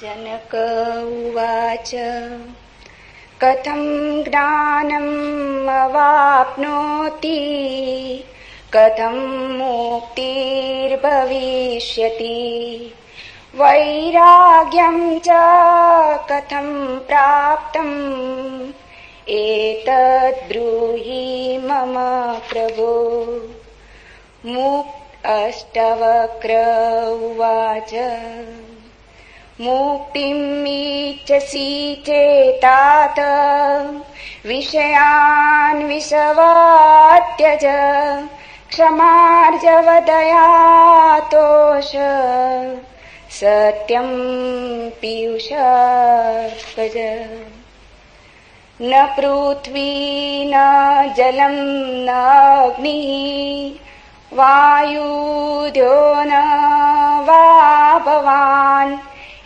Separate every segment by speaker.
Speaker 1: जनक उवाच कथं ज्ञानम् अवाप्नोति कथं मुक्तिर्भविष्यति वैराग्यं च कथं प्राप्तम् एतद् ब्रूहि मम प्रभो। अष्टवक्र उवाच मुक्तिमीच्छसि चेतात विषयान् विषवात्यज क्षमार्जवदया तोष सत्यं पीयूषार्कज। न पृथ्वी न जलं न अग्निः वायुद्यो न वा भवान्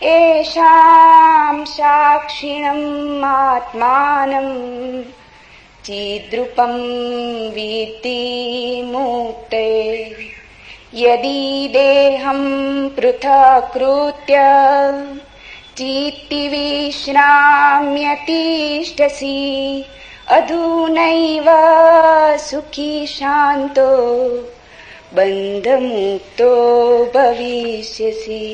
Speaker 1: येषां साक्षिणम् आत्मानं चिद्रूपं विद्धि मुक्ते। यदि देहं पृथक्कृत्य चित्ति विश्राम्यतिष्ठसि अधुनैव सुखी शान्तो बन्धमुक्तो भविष्यसि।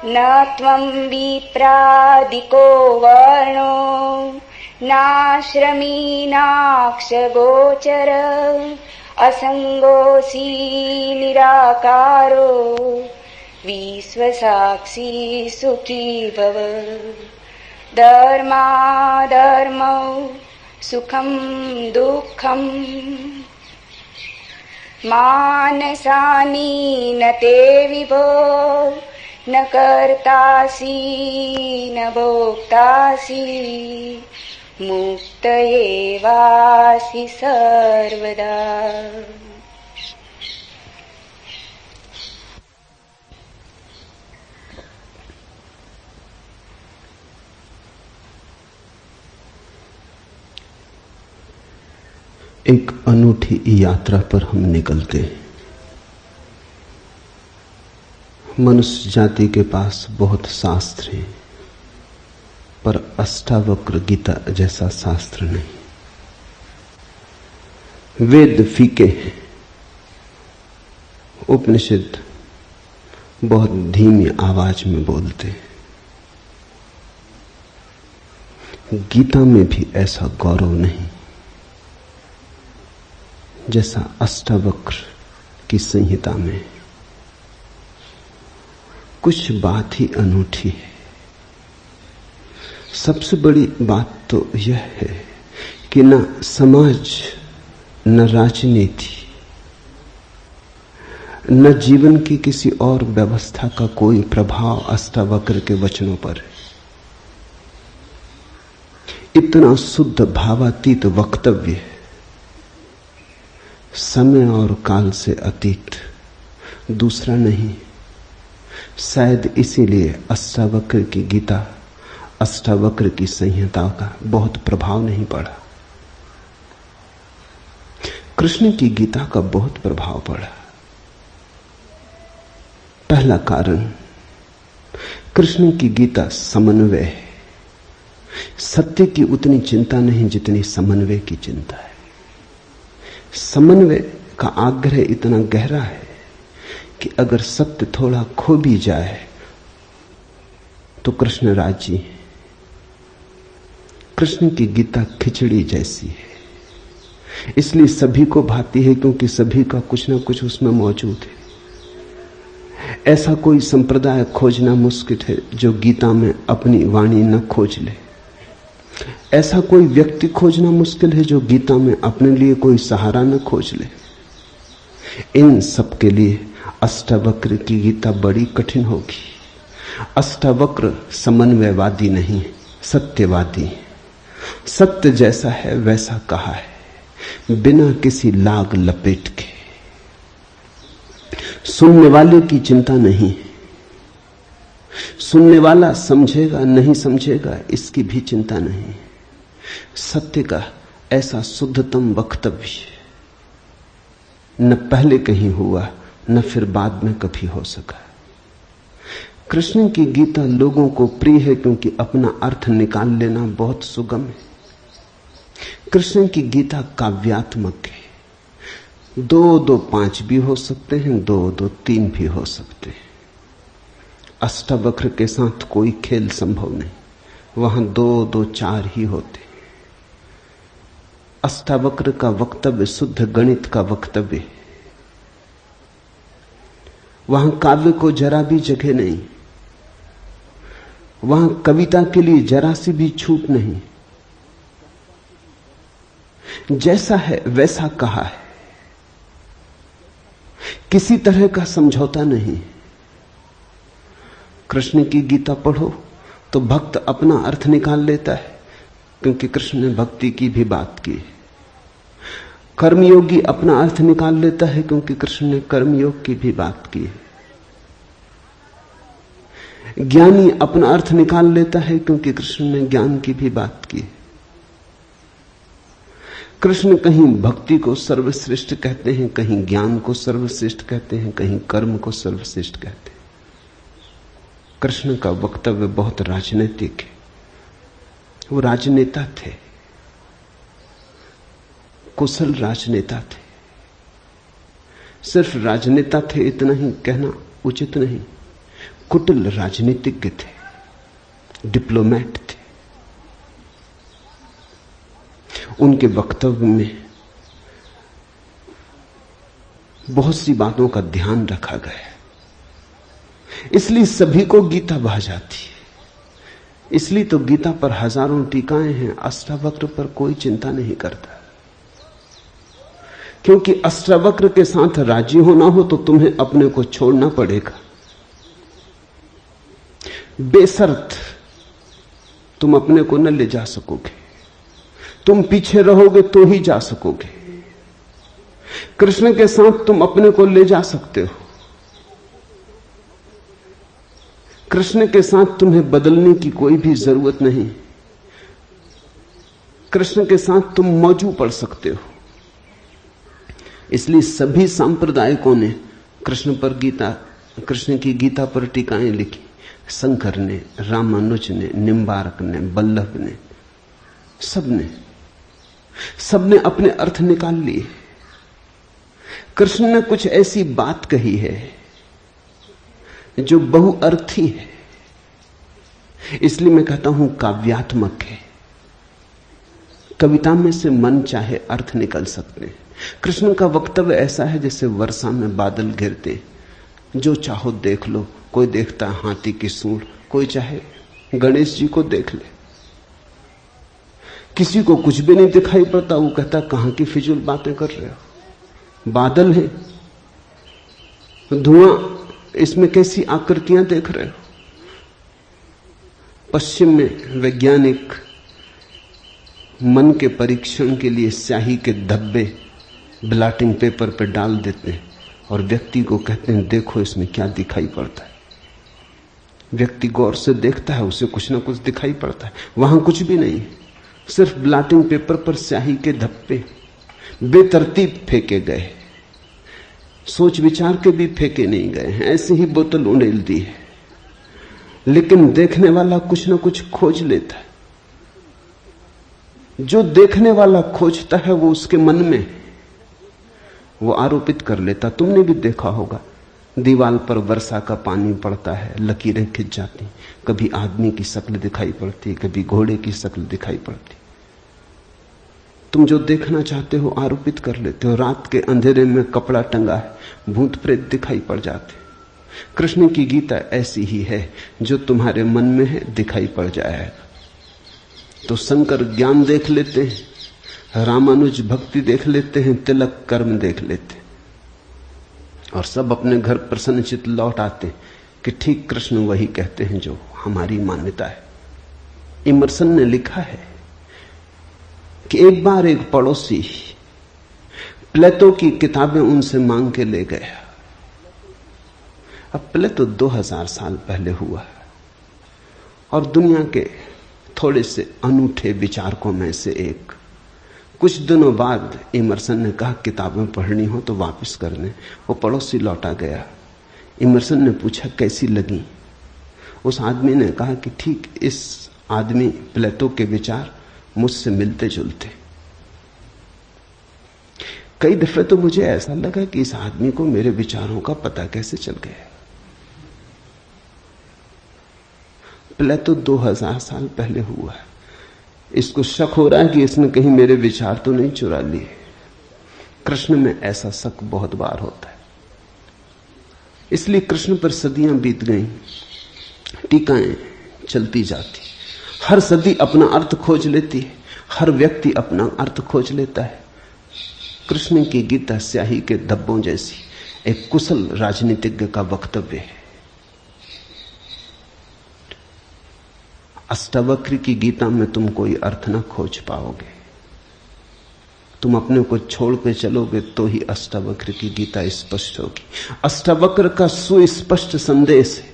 Speaker 1: न त्वं विप्रादिको वर्णो नाश्रमी नाक्षगोचर असङ्गोऽसि निराकारो विश्वसाक्षी सुखी भव। धर्माधर्मौ सुखं दुःखं मानसानि न ते विभो न कर्तासि न भोक्तासि मुक्त एवासि सर्वदा।
Speaker 2: एक अनूठी यात्रा पर हम निकलते हैं। मनुष्य जाति के पास बहुत शास्त्र हैं, पर अष्टावक्र गीता जैसा शास्त्र नहीं। वेद फीके हैं, उपनिषद बहुत धीमी आवाज में बोलते हैं। गीता में भी ऐसा गौरव नहीं जैसा अष्टावक्र की संहिता में। कुछ बात ही अनूठी है। सबसे बड़ी बात तो यह है कि न समाज, न राजनीति, न जीवन की किसी और व्यवस्था का कोई प्रभाव अष्टावक्र के वचनों पर है। इतना शुद्ध भावातीत वक्तव्य है, समय और काल से अतीत, दूसरा नहीं। शायद इसीलिए अष्टावक्र की गीता, अष्टावक्र की संहिता का बहुत प्रभाव नहीं पड़ा। कृष्ण की गीता का बहुत प्रभाव पड़ा। पहला कारण, कृष्ण की गीता समन्वय है। सत्य की उतनी चिंता नहीं जितनी समन्वय की चिंता है। समन्वय का आग्रह इतना गहरा है कि अगर सत्य थोड़ा खो भी जाए तो कृष्ण राजी है। कृष्ण की गीता खिचड़ी जैसी है, इसलिए सभी को भाती है, क्योंकि सभी का कुछ ना कुछ उसमें मौजूद है। ऐसा कोई संप्रदाय खोजना मुश्किल है जो गीता में अपनी वाणी न खोज ले। ऐसा कोई व्यक्ति खोजना मुश्किल है जो गीता में अपने लिए कोई सहारा न खोज ले। इन सब के लिए अष्टावक्र की गीता बड़ी कठिन होगी। अष्टावक्र समन्वयवादी नहीं, सत्यवादी है। सत्य जैसा है वैसा कहा है, बिना किसी लाग लपेट के। सुनने वाले की चिंता नहीं, सुनने वाला समझेगा नहीं समझेगा इसकी भी चिंता नहीं। सत्य का ऐसा शुद्धतम वक्तव्य न पहले कहीं हुआ न फिर बाद में कभी हो सका। कृष्ण की गीता लोगों को प्रिय है क्योंकि अपना अर्थ निकाल लेना बहुत सुगम है। कृष्ण की गीता काव्यात्मक है। 2 2 5 भी हो सकते हैं, 2 2 3 भी हो सकते हैं। अष्टावक्र के साथ कोई खेल संभव नहीं, वहां 2 2 4 ही होते। अष्टावक्र का वक्तव्य शुद्ध गणित का वक्तव्य, वहां काव्य को जरा भी जगह नहीं, वहां कविता के लिए जरा सी भी छूट नहीं। जैसा है वैसा कहा है, किसी तरह का समझौता नहीं। कृष्ण की गीता पढ़ो तो भक्त अपना अर्थ निकाल लेता है, क्योंकि कृष्ण ने भक्ति की भी बात की। कर्मयोगी अपना अर्थ निकाल लेता है, क्योंकि कृष्ण ने कर्मयोग की भी बात की है। ज्ञानी अपना अर्थ निकाल लेता है, क्योंकि कृष्ण ने ज्ञान की भी बात की है। कृष्ण कहीं भक्ति को सर्वश्रेष्ठ कहते हैं, कहीं ज्ञान को सर्वश्रेष्ठ कहते हैं, कहीं कर्म को सर्वश्रेष्ठ कहते हैं। कृष्ण का वक्तव्य बहुत राजनीतिक है। वो राजनेता थे, कुशल राजनेता थे। सिर्फ राजनेता थे इतना ही कहना उचित नहीं, कुटिल राजनीतिज्ञ थे, डिप्लोमेट थे। उनके वक्तव्य में बहुत सी बातों का ध्यान रखा गया, इसलिए सभी को गीता भा जाती है। इसलिए तो गीता पर हजारों टीकाएं हैं, अष्टावक्र पर कोई चिंता नहीं करता, क्योंकि अष्टावक्र के साथ राजी होना हो तो तुम्हें अपने को छोड़ना पड़ेगा। बेशर्त तुम अपने को न ले जा सकोगे, तुम पीछे रहोगे तो ही जा सकोगे। कृष्ण के साथ तुम अपने को ले जा सकते हो। कृष्ण के साथ तुम्हें बदलने की कोई भी जरूरत नहीं। कृष्ण के साथ तुम मौजू पड़ सकते हो। इसलिए सभी सांप्रदायिकों ने कृष्ण की गीता पर टीकाएं लिखी। शंकर ने, रामानुज ने, निम्बारक ने, बल्लभ ने, सबने अपने अर्थ निकाल लिए। कृष्ण ने कुछ ऐसी बात कही है जो बहुअर्थी है, इसलिए मैं कहता हूं काव्यात्मक है। कविता में से मन चाहे अर्थ निकल सकते हैं। कृष्ण का वक्तव्य ऐसा है जैसे वर्षा में बादल गिरते, जो चाहो देख लो। कोई देखता हाथी की सूंड, कोई चाहे गणेश जी को देख ले। किसी को कुछ भी नहीं दिखाई पड़ता, वो कहता कहां की फिजूल बातें कर रहे हो। बादल है, धुआं, इसमें कैसी आकृतियां देख रहे हो। पश्चिम में वैज्ञानिक मन के परीक्षण के लिए स्याही के धब्बे ब्लॉटिंग पेपर पर डाल देते हैं और व्यक्ति को कहते हैं देखो इसमें क्या दिखाई पड़ता है। व्यक्ति गौर से देखता है, उसे कुछ ना कुछ दिखाई पड़ता है। वहां कुछ भी नहीं, सिर्फ ब्लॉटिंग पेपर पर स्याही के धब्बे बेतरतीब फेंके गए, सोच विचार के भी फेंके नहीं गए हैं, ऐसे ही बोतल उड़ेल दी है। लेकिन देखने वाला कुछ ना कुछ खोज लेता है। जो देखने वाला खोजता है वो उसके मन में वो आरोपित कर लेता। तुमने भी देखा होगा, दीवार पर वर्षा का पानी पड़ता है, लकीरें खिंच जाती, कभी आदमी की शक्ल दिखाई पड़ती, कभी घोड़े की शक्ल दिखाई पड़ती। तुम जो देखना चाहते हो आरोपित कर लेते हो। रात के अंधेरे में कपड़ा टंगा है, भूत प्रेत दिखाई पड़ जाते। कृष्ण की गीता ऐसी ही है, जो तुम्हारे मन में है दिखाई पड़ जाएगा। तो शंकर ज्ञान देख लेते हैं, रामानुज भक्ति देख लेते हैं, तिलक कर्म देख लेते हैं, और सब अपने घर प्रसन्नचित्त लौट आते कि ठीक कृष्ण वही कहते हैं जो हमारी मान्यता है। इमर्सन ने लिखा है कि एक बार एक पड़ोसी प्लेटो की किताबें उनसे मांग के ले गया। अब प्लेटो 2000 साल पहले हुआ और दुनिया के थोड़े से अनूठे विचारकों में से एक। कुछ दिनों बाद इमर्सन ने कहा किताबें पढ़नी हो तो वापस करने। वो पड़ोसी लौटा गया। इमर्सन ने पूछा कैसी लगी। उस आदमी ने कहा कि ठीक, इस आदमी प्लेटो के विचार मुझसे मिलते जुलते। कई दफे तो मुझे ऐसा लगा कि इस आदमी को मेरे विचारों का पता कैसे चल गया। प्लेटो 2000 साल पहले हुआ है। इसको शक हो रहा है कि इसने कहीं मेरे विचार तो नहीं चुरा लिए। कृष्ण में ऐसा शक बहुत बार होता है, इसलिए कृष्ण पर सदियां बीत गईं, टीकाएं चलती जाती, हर सदी अपना अर्थ खोज लेती है, हर व्यक्ति अपना अर्थ खोज लेता है। कृष्ण की गीता स्याही के धब्बों जैसी एक कुशल राजनीतिज्ञ का वक्तव्य है। अष्टावक्र की गीता में तुम कोई अर्थ ना खोज पाओगे। तुम अपने को छोड़ के चलोगे तो ही अष्टावक्र की गीता स्पष्ट होगी। अष्टावक्र का सुस्पष्ट संदेश है,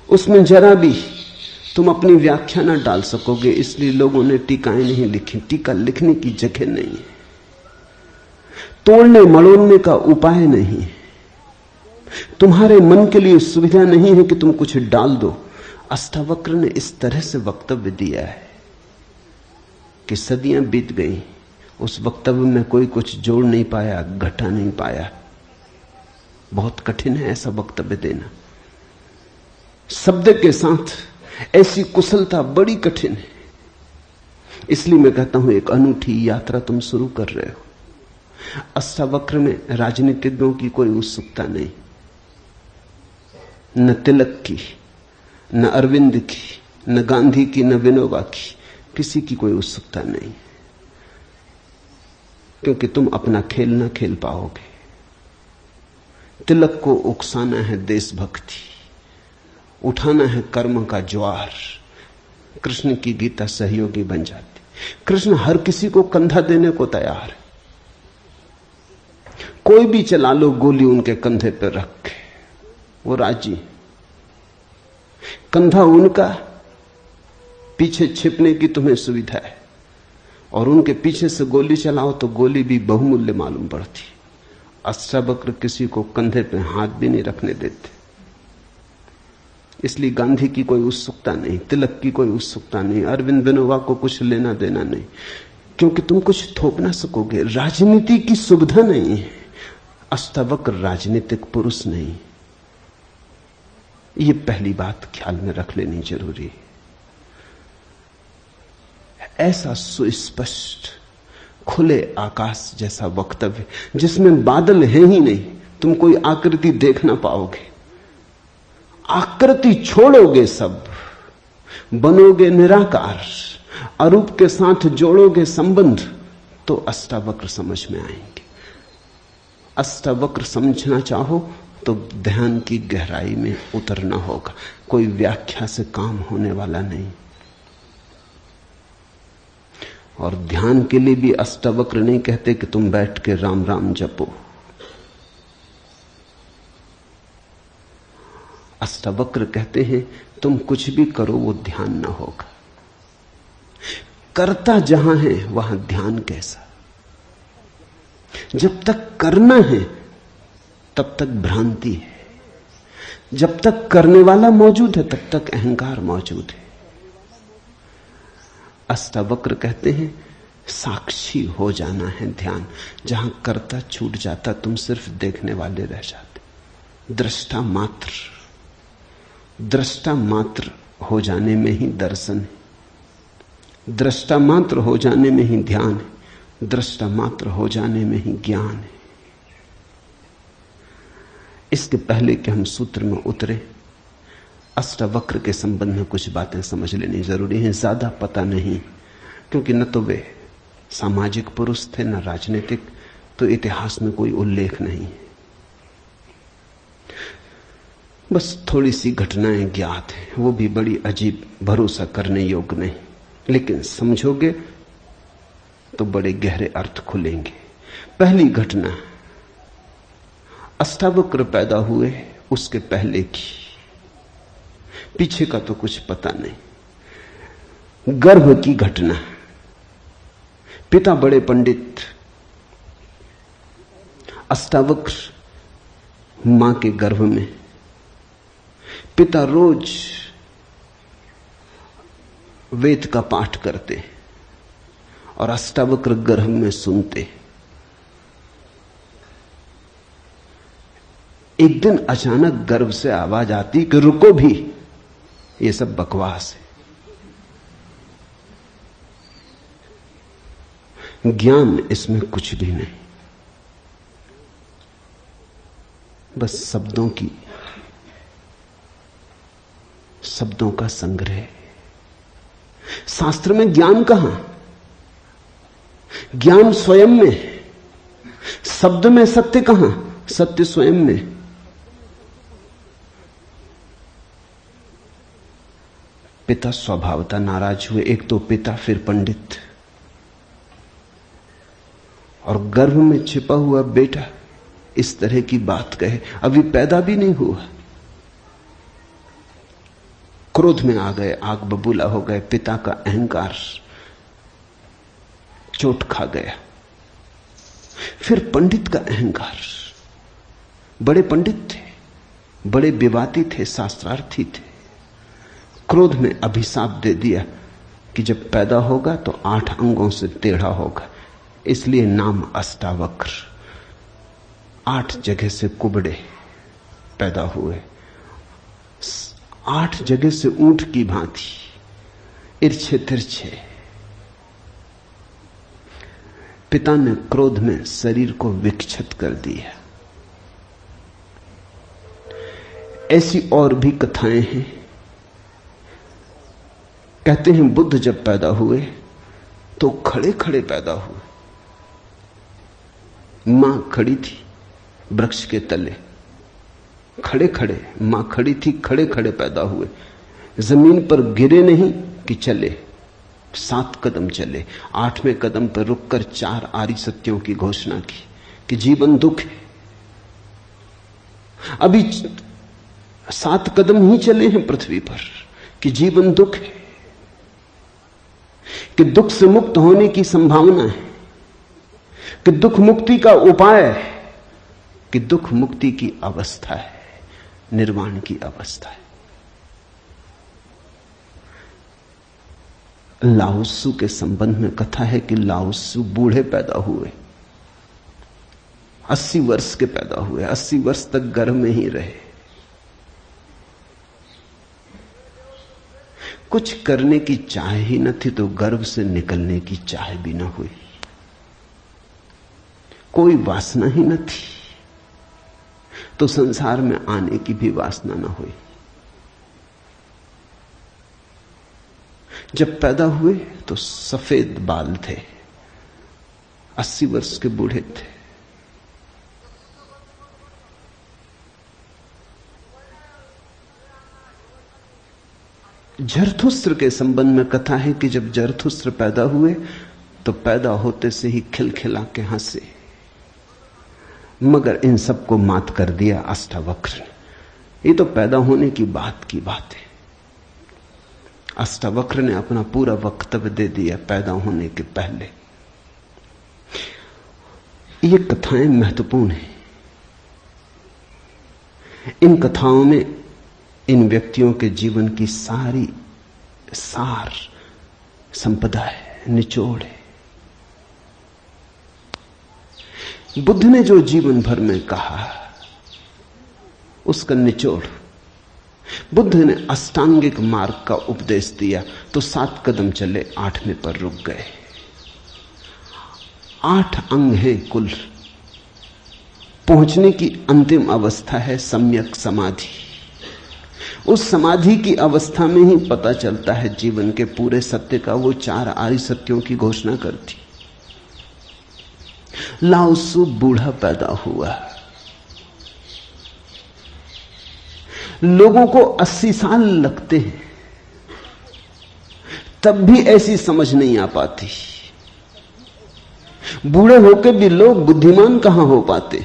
Speaker 2: उसमें जरा भी तुम अपनी व्याख्या ना डाल सकोगे, इसलिए लोगों ने टीकाएं नहीं लिखी। टीका लिखने की जगह नहीं है, तोड़ने मड़ोड़ने का उपाय नहीं है, तुम्हारे मन के लिए सुविधा नहीं है कि तुम कुछ डाल दो। अष्टावक्र ने इस तरह से वक्तव्य दिया है कि सदियां बीत गई, उस वक्तव्य में कोई कुछ जोड़ नहीं पाया, घटा नहीं पाया। बहुत कठिन है ऐसा वक्तव्य देना, शब्द के साथ ऐसी कुशलता बड़ी कठिन है। इसलिए मैं कहता हूं एक अनूठी यात्रा तुम शुरू कर रहे हो। अष्टावक्र में राजनीतिज्ञों की कोई उत्सुकता नहीं, न तिलक की, न अरविंद की, न गांधी की, न विनोबा की, किसी की कोई उत्सुकता नहीं, क्योंकि तुम अपना खेल न खेल पाओगे। तिलक को उकसाना है देशभक्ति, उठाना है कर्म का ज्वार। कृष्ण की गीता सहयोगी बन जाती। कृष्ण हर किसी को कंधा देने को तैयार है। कोई भी चला लो गोली उनके कंधे पर रख के, वो राजी। कंधा उनका, पीछे छिपने की तुम्हें सुविधा है, और उनके पीछे से गोली चलाओ तो गोली भी बहुमूल्य मालूम पड़ती। अष्टावक्र किसी को कंधे पे हाथ भी नहीं रखने देते। इसलिए गांधी की कोई उत्सुकता नहीं, तिलक की कोई उत्सुकता नहीं, अरविंद विनोबा को कुछ लेना देना नहीं, क्योंकि तुम कुछ थोप ना सकोगे। राजनीति की सुविधा नहीं है। अष्टावक्र राजनीतिक पुरुष नहीं, ये पहली बात ख्याल में रख लेनी जरूरी है। ऐसा सुस्पष्ट खुले आकाश जैसा वक्तव्य जिसमें बादल है ही नहीं, तुम कोई आकृति देख ना पाओगे, आकृति छोड़ोगे, सब बनोगे निराकार, अरूप के साथ जोड़ोगे संबंध, तो अष्टावक्र समझ में आएंगे। अष्टावक्र समझना चाहो तो ध्यान की गहराई में उतरना होगा, कोई व्याख्या से काम होने वाला नहीं। और ध्यान के लिए भी अष्टावक्र नहीं कहते कि तुम बैठ के राम राम जपो। अष्टावक्र कहते हैं तुम कुछ भी करो वो ध्यान ना होगा। करता जहां है वहां ध्यान कैसा? जब तक करना है तब तक भ्रांति है, जब तक करने वाला मौजूद है तब तक अहंकार मौजूद है। अष्टावक्र कहते हैं साक्षी हो जाना है ध्यान। जहां कर्ता छूट जाता तुम सिर्फ देखने वाले रह जाते। दृष्टा मात्र, दृष्टा मात्र हो जाने में ही दर्शन है, दृष्टा मात्र हो जाने में ही ध्यान है, दृष्टा मात्र हो जाने में ही ज्ञान है। इसके पहले कि हम सूत्र में उतरे, अष्टावक्र के संबंध में कुछ बातें समझ लेनी जरूरी है। ज्यादा पता नहीं, क्योंकि न तो वे सामाजिक पुरुष थे न राजनीतिक, तो इतिहास में कोई उल्लेख नहीं है। बस थोड़ी सी घटनाएं ज्ञात हैं, वो भी बड़ी अजीब, भरोसा करने योग्य नहीं, लेकिन समझोगे तो बड़े गहरे अर्थ खुलेंगे। पहली घटना अष्टावक्र पैदा हुए उसके पहले की, पीछे का तो कुछ पता नहीं। गर्भ की घटना, पिता बड़े पंडित, अष्टावक्र मां के गर्भ में पिता रोज वेद का पाठ करते और अष्टावक्र गर्भ में सुनते। एक दिन अचानक गर्भ से आवाज आती कि रुको भी, ये सब बकवास है। ज्ञान इसमें कुछ भी नहीं, बस शब्दों का संग्रह। शास्त्र में ज्ञान कहां? ज्ञान स्वयं में। शब्द में सत्य कहां? सत्य स्वयं में। पिता स्वभावतः नाराज हुए। एक तो पिता, फिर पंडित, और गर्भ में छिपा हुआ बेटा इस तरह की बात कहे, अभी पैदा भी नहीं हुआ। क्रोध में आ गए, आग बबूला हो गए। पिता का अहंकार चोट खा गया। फिर पंडित का अहंकार। बड़े पंडित थे, बड़े विवादी थे, शास्त्रार्थी थे। क्रोध में अभिशाप दे दिया कि जब पैदा होगा तो 8 अंगों से टेढ़ा होगा, इसलिए नाम अष्टावक्र। 8 जगह से कुबड़े पैदा हुए, 8 जगह से ऊंट की भांति इर्छे तिरछे। पिता ने क्रोध में शरीर को विक्षत कर दिया। ऐसी और भी कथाएं हैं। कहते हैं बुद्ध जब पैदा हुए तो खड़े खड़े पैदा हुए। मां खड़ी थी वृक्ष के तले, खड़े खड़े मां खड़ी थी, खड़े खड़े पैदा हुए। जमीन पर गिरे नहीं कि चले, 7 कदम चले। 8वें कदम पर रुककर 4 आर्य सत्यों की घोषणा की कि जीवन दुख है। अभी 7 कदम ही चले हैं पृथ्वी पर कि जीवन दुख है, कि दुख से मुक्त होने की संभावना है, कि दुख मुक्ति का उपाय है, कि दुख मुक्ति की अवस्था है, निर्वाण की अवस्था है। लाओत्सु के संबंध में कथा है कि लाओत्सु बूढ़े पैदा हुए, 80 वर्ष के पैदा हुए, 80 वर्ष तक गर्भ में ही रहे। कुछ करने की चाह ही न थी तो गर्भ से निकलने की चाह भी न हुई। कोई वासना ही न थी तो संसार में आने की भी वासना न हुई। जब पैदा हुए तो सफेद बाल थे, 80 वर्ष के बूढ़े थे। जरथुस्त्र के संबंध में कथा है कि जब जरथुस्त्र पैदा हुए तो पैदा होते से ही खिलखिला के हंसे, मगर इन सबको मात कर दिया अष्टावक्र ने। ये तो पैदा होने की बात है। अष्टावक्र ने अपना पूरा वक्तव्य दे दिया पैदा होने के पहले। ये कथाएं महत्वपूर्ण हैं। इन कथाओं में इन व्यक्तियों के जीवन की सारी सार संपदा है, निचोड़ है। बुद्ध ने जो जीवन भर में कहा उसका निचोड़। बुद्ध ने अष्टांगिक मार्ग का उपदेश दिया तो 7 कदम चले, 8वें पर रुक गए। 8 अंग हैं कुल। पहुंचने की अंतिम अवस्था है सम्यक समाधि। उस समाधि की अवस्था में ही पता चलता है जीवन के पूरे सत्य का। वो 4 आर्य सत्यों की घोषणा करती। लाओत्सु बूढ़ा पैदा हुआ। लोगों को 80 साल लगते हैं, तब भी ऐसी समझ नहीं आ पाती। बूढ़े होकर भी लोग बुद्धिमान कहां हो पाते।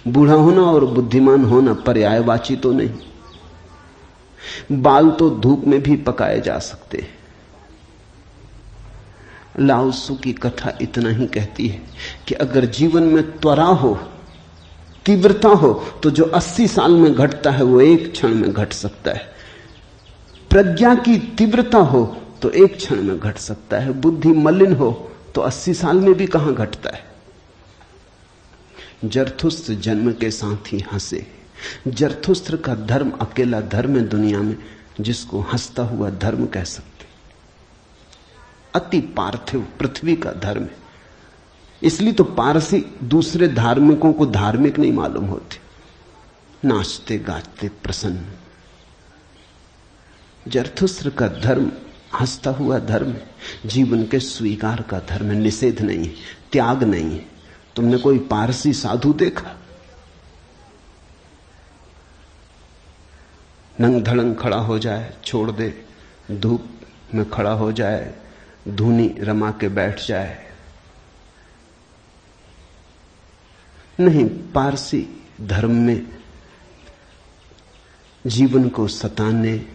Speaker 2: बूढ़ा होना और बुद्धिमान होना पर्यायवाची तो नहीं। बाल तो धूप में भी पकाए जा सकते हैं। लाओत्सु की कथा इतना ही कहती है कि अगर जीवन में त्वरा हो तीव्रता हो तो जो 80 साल में घटता है वो एक क्षण में घट सकता है। प्रज्ञा की तीव्रता हो तो एक क्षण में घट सकता है। बुद्धि मलिन हो तो 80 साल में भी कहां घटता है। जरथुस्त्र जन्म के साथ ही हंसे। जरथुस्त्र का धर्म अकेला धर्म है दुनिया में जिसको हंसता हुआ धर्म कह सकते। अति पार्थिव पृथ्वी का धर्म है। इसलिए तो पारसी दूसरे धार्मिकों को धार्मिक नहीं मालूम होते, नाचते गाते प्रसन्न। जरथुस्त्र का धर्म हंसता हुआ धर्म है, जीवन के स्वीकार का धर्म है, निषेध नहीं है, त्याग नहीं है। तुमने कोई पारसी साधु देखा? नंग धड़ंग खड़ा हो जाए, छोड़ दे, धूप में खड़ा हो जाए, धूनी रमा के बैठ जाए? नहीं, पारसी धर्म में जीवन को सताने,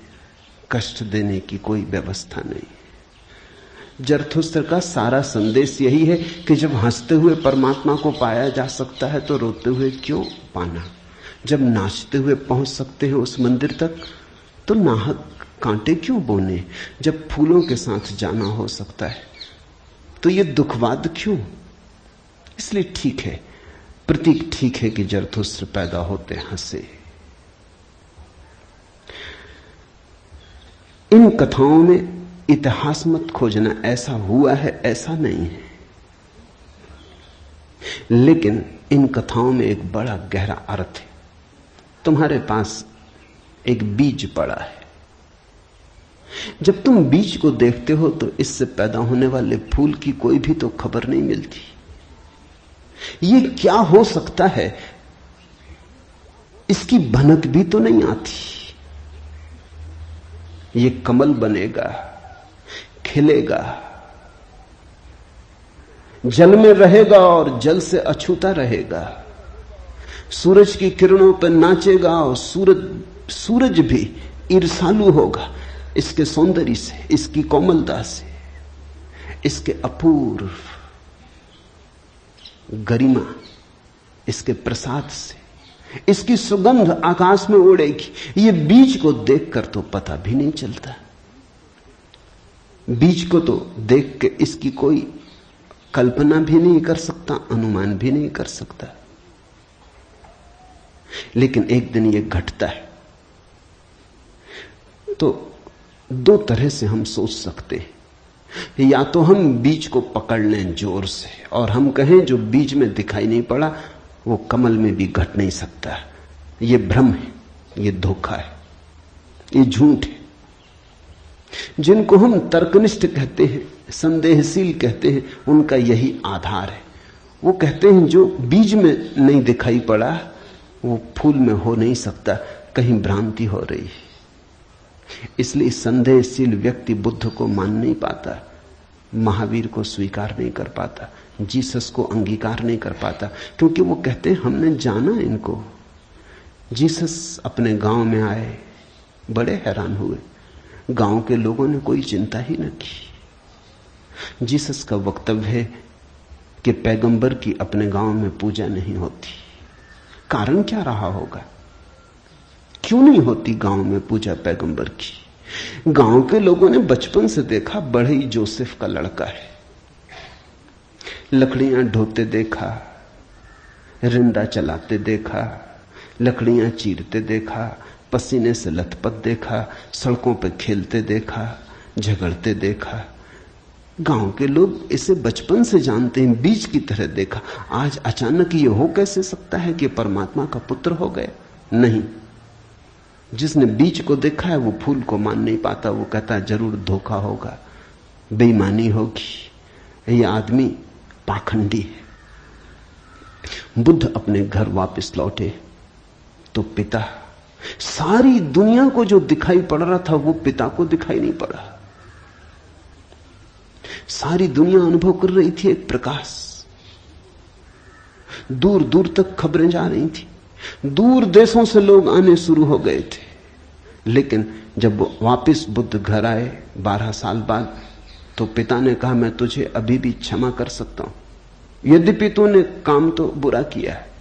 Speaker 2: कष्ट देने की कोई व्यवस्था नहीं। जरथुस्त्र का सारा संदेश यही है कि जब हंसते हुए परमात्मा को पाया जा सकता है तो रोते हुए क्यों पाना। जब नाचते हुए पहुंच सकते हैं उस मंदिर तक तो नाहक कांटे क्यों बोने। जब फूलों के साथ जाना हो सकता है तो ये दुखवाद क्यों। इसलिए ठीक है, प्रतीक ठीक है कि जरथुस्त्र पैदा होते हंसे। इन कथाओं में इतिहास मत खोजना, ऐसा हुआ है ऐसा नहीं है, लेकिन इन कथाओं में एक बड़ा गहरा अर्थ है। तुम्हारे पास एक बीज पड़ा है, जब तुम बीज को देखते हो तो इससे पैदा होने वाले फूल की कोई भी तो खबर नहीं मिलती। ये क्या हो सकता है इसकी भनक भी तो नहीं आती। ये कमल बनेगा, खिलेगा, जल में रहेगा और जल से अछूता रहेगा, सूरज की किरणों पर नाचेगा और सूरज भी ईर्ष्यालु होगा इसके सौंदर्य से, इसकी कोमलता से, इसके अपूर्व गरिमा, इसके प्रसाद से, इसकी सुगंध आकाश में उड़ेगी। ये बीज को देखकर तो पता भी नहीं चलता। बीज को तो देख के इसकी कोई कल्पना भी नहीं कर सकता, अनुमान भी नहीं कर सकता। लेकिन एक दिन ये घटता है तो दो तरह से हम सोच सकते हैं। या तो हम बीज को पकड़ लें जोर से और हम कहें जो बीज में दिखाई नहीं पड़ा वो कमल में भी घट नहीं सकता। ये भ्रम है, ये धोखा है, ये झूठ है। जिनको हम तर्कनिष्ठ कहते हैं, संदेहशील कहते हैं, उनका यही आधार है। वो कहते हैं जो बीज में नहीं दिखाई पड़ा वो फूल में हो नहीं सकता, कहीं भ्रांति हो रही है। इसलिए संदेहशील व्यक्ति बुद्ध को मान नहीं पाता, महावीर को स्वीकार नहीं कर पाता, जीसस को अंगीकार नहीं कर पाता, क्योंकि वो कहते हैं हमने जाना इनको। जीसस अपने गांव में आए, बड़े हैरान हुए, गांव के लोगों ने कोई चिंता ही न की। जीसस का वक्तव्य है कि पैगंबर की अपने गांव में पूजा नहीं होती। कारण क्या रहा होगा, क्यों नहीं होती गांव में पूजा पैगंबर की? गांव के लोगों ने बचपन से देखा, बड़े ही जोसेफ का लड़का है, लकड़ियां ढोते देखा, रिंदा चलाते देखा, लकड़ियां चीरते देखा, पसीने से लथपथ देखा, सड़कों पर खेलते देखा, झगड़ते देखा। गांव के लोग इसे बचपन से जानते हैं, बीज की तरह देखा। आज अचानक ये हो कैसे सकता है कि परमात्मा का पुत्र हो गए? नहीं, जिसने बीज को देखा है वो फूल को मान नहीं पाता। वो कहता है जरूर धोखा होगा, बेईमानी होगी, ये आदमी पाखंडी है। बुद्ध अपने घर वापस लौटे तो पिता, सारी दुनिया को जो दिखाई पड़ रहा था वो पिता को दिखाई नहीं पड़ा। सारी दुनिया अनुभव कर रही थी एक प्रकाश, दूर दूर तक खबरें जा रही थी, दूर देशों से लोग आने शुरू हो गए थे। लेकिन जब वो वापस बुद्ध घर आए 12 साल बाद, तो पिता ने कहा मैं तुझे अभी भी क्षमा कर सकता हूं, यद्यपि तूने काम तो बुरा किया है,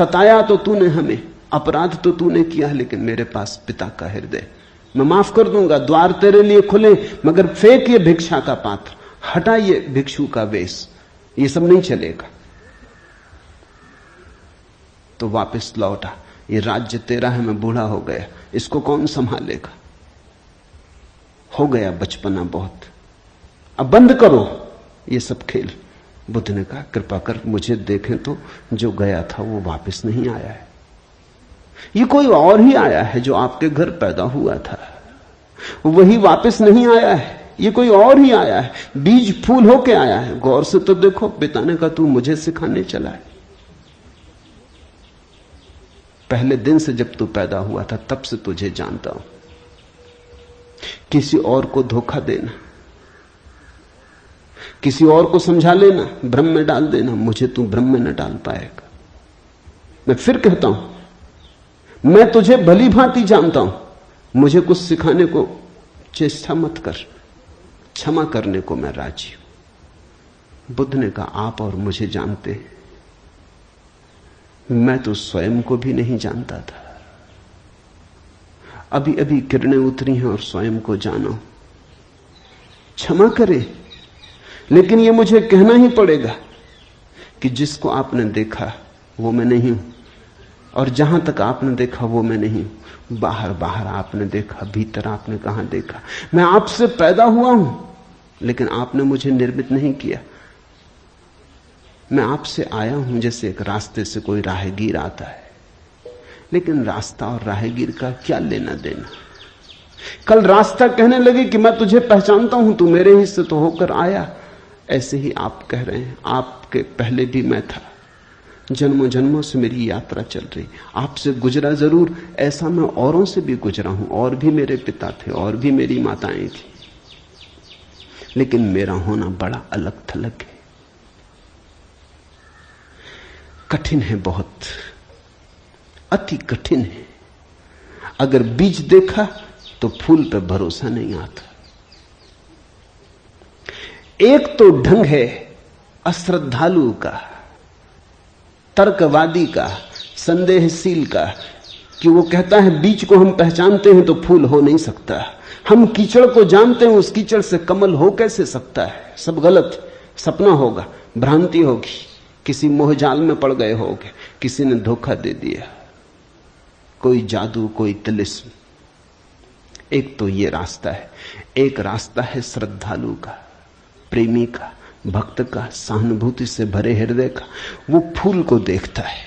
Speaker 2: सताया तो तूने हमें, अपराध तो तूने किया, लेकिन मेरे पास पिता का हृदय, मैं माफ कर दूंगा, द्वार तेरे लिए खुले, मगर फेंक ये भिक्षा का पात्र, हटा ये भिक्षु का वेश, ये सब नहीं चलेगा। तो वापस लौटा, ये राज्य तेरा है, मैं बूढ़ा हो गया, इसको कौन संभालेगा? हो गया बचपना बहुत, अब बंद करो ये सब खेल। बुद्ध ने कहा, कृपा कर मुझे देखें तो, जो गया था वो वापस नहीं आया है, ये कोई और ही आया है जो आपके घर पैदा हुआ था, वही वापस नहीं आया है, ये कोई और ही आया है, बीज फूल होके आया है। गौर से तो देखो, पिता ने कहा तू मुझे सिखाने चला है। पहले दिन से जब तू पैदा हुआ था तब से तुझे जानता हूं। किसी और को धोखा देना, किसी और को समझा लेना, भ्रम में डाल देना, मुझे तू भ्रम में न डाल पाएगा। मैं फिर कहता हूं, मैं तुझे भली भांति जानता हूं, मुझे कुछ सिखाने को चेष्टा मत कर, क्षमा करने को मैं राजी हूं। बुद्ध ने कहा, आप और मुझे जानते हैं, मैं तो स्वयं को भी नहीं जानता था, अभी अभी किरणें उतरी हैं और स्वयं को जानो। क्षमा करे, लेकिन यह मुझे कहना ही पड़ेगा कि जिसको आपने देखा वो मैं नहीं हूं, और जहां तक आपने देखा वो मैं नहीं हूं। बाहर बाहर आपने देखा, भीतर आपने कहां देखा? मैं आपसे पैदा हुआ हूं, लेकिन आपने मुझे निर्मित नहीं किया। मैं आपसे आया हूं जैसे एक रास्ते से कोई राहगीर आता है, लेकिन रास्ता और राहगीर का क्या लेना देना? कल रास्ता कहने लगे कि मैं तुझे पहचानता हूं, तू मेरे ही से तो होकर आया, ऐसे ही आप कह रहे हैं, आपके पहले भी मैं था, जन्मों जन्मों से मेरी यात्रा चल रही, आपसे गुजरा जरूर, ऐसा मैं औरों से भी गुजरा हूं, और भी मेरे पिता थे, और भी मेरी माताएं थी, लेकिन मेरा होना बड़ा अलग थलग है, कठिन है, बहुत अति कठिन है। अगर बीज देखा तो फूल पे भरोसा नहीं आता। एक तो ढंग है अश्रद्धालु का, तर्कवादी का, संदेहशील का, कि वो कहता है बीज को हम पहचानते हैं तो फूल हो नहीं सकता, हम कीचड़ को जानते हैं, उस कीचड़ से कमल हो कैसे सकता है? सब गलत, सपना होगा, भ्रांति होगी, किसी मोहजाल में पड़ गए होगे, किसी ने धोखा दे दिया, कोई जादू, कोई तिलिस्म। एक तो ये रास्ता है, एक रास्ता है श्रद्धालु का, प्रेमी का, भक्त का, सहानुभूति से भरे हृदय का। वो फूल को देखता है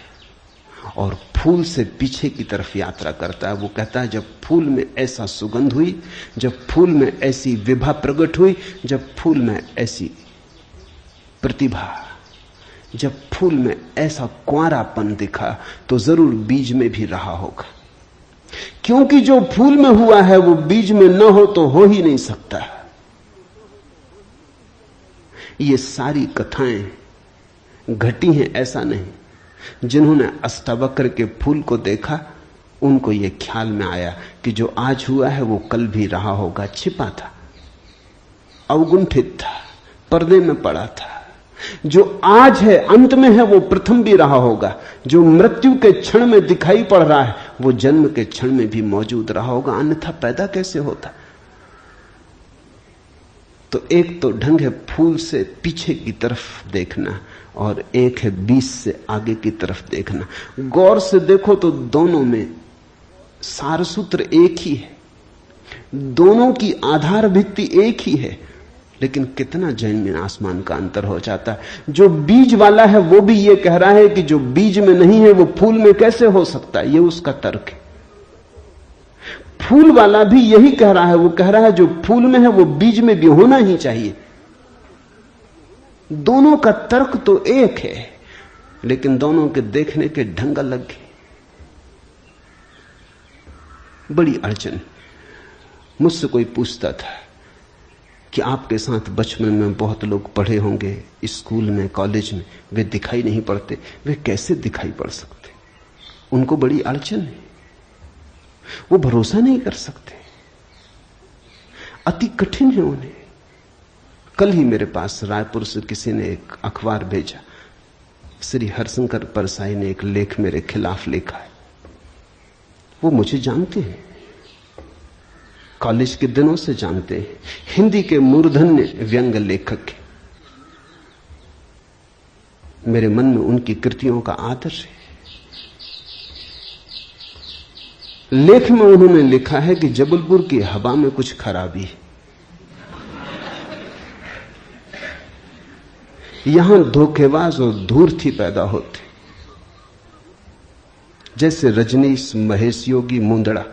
Speaker 2: और फूल से पीछे की तरफ यात्रा करता है। वो कहता है जब फूल में ऐसा सुगंध हुई, जब फूल में ऐसी विभा प्रकट हुई, जब फूल में ऐसी प्रतिभा, जब फूल में ऐसा कुंवारापन दिखा, तो जरूर बीज में भी रहा होगा, क्योंकि जो फूल में हुआ है वो बीज में न हो तो हो ही नहीं सकता। ये सारी कथाएं घटी हैं, ऐसा नहीं। जिन्होंने अष्टावक्र के फूल को देखा, उनको यह ख्याल में आया कि जो आज हुआ है वो कल भी रहा होगा, छिपा था, अवगुंठित था, पर्दे में पड़ा था। जो आज है, अंत में है, वो प्रथम भी रहा होगा। जो मृत्यु के क्षण में दिखाई पड़ रहा है, वो जन्म के क्षण में भी मौजूद रहा होगा, अन्यथा पैदा कैसे होता? तो एक तो ढंग है फूल से पीछे की तरफ देखना, और एक है बीज से आगे की तरफ देखना। गौर से देखो तो दोनों में सारसूत्र एक ही है, दोनों की आधार भित्ति एक ही है, लेकिन कितना जमीन आसमान का अंतर हो जाता है। जो बीज वाला है वो भी ये कह रहा है कि जो बीज में नहीं है वो फूल में कैसे हो सकता है, ये उसका तर्क है। फूल वाला भी यही कह रहा है, वो कह रहा है जो फूल में है वो बीज में भी होना ही चाहिए। दोनों का तर्क तो एक है, लेकिन दोनों के देखने के ढंग अलग है। बड़ी अड़चन। मुझसे कोई पूछता था कि आपके साथ बचपन में बहुत लोग पढ़े होंगे, स्कूल में, कॉलेज में, वे दिखाई नहीं पड़ते, वे कैसे दिखाई पड़ सकते? उनको बड़ी अड़चन है, वो भरोसा नहीं कर सकते, अति कठिन है उन्हें। कल ही मेरे पास रायपुर से किसी ने एक अखबार भेजा, श्री हरशंकर परसाई ने एक लेख मेरे खिलाफ लिखा है। वो मुझे जानते हैं, कॉलेज के दिनों से जानते हैं, हिंदी के मूर्धन्य व्यंग लेखक के। मेरे मन में उनकी कृतियों का आदर है। लेख में उन्होंने लिखा है कि जबलपुर की हवा में कुछ खराबी है, यहां धोखेबाज और धूर्ती पैदा होते, जैसे रजनीश, महेश योगी, मुंदड़ा,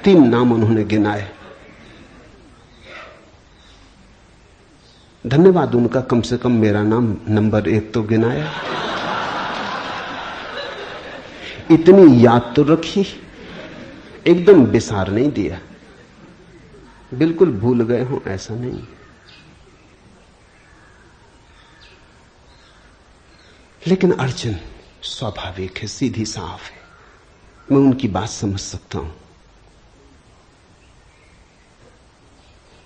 Speaker 2: 3 नाम उन्होंने गिनाए। धन्यवाद उनका, कम से कम मेरा नाम नंबर 1 तो गिनाया। इतनी याद तो रखी, एकदम बिसार नहीं दिया, बिल्कुल भूल गए हो ऐसा नहीं। लेकिन अड़चन स्वाभाविक है, सीधी साफ है, मैं उनकी बात समझ सकता हूं।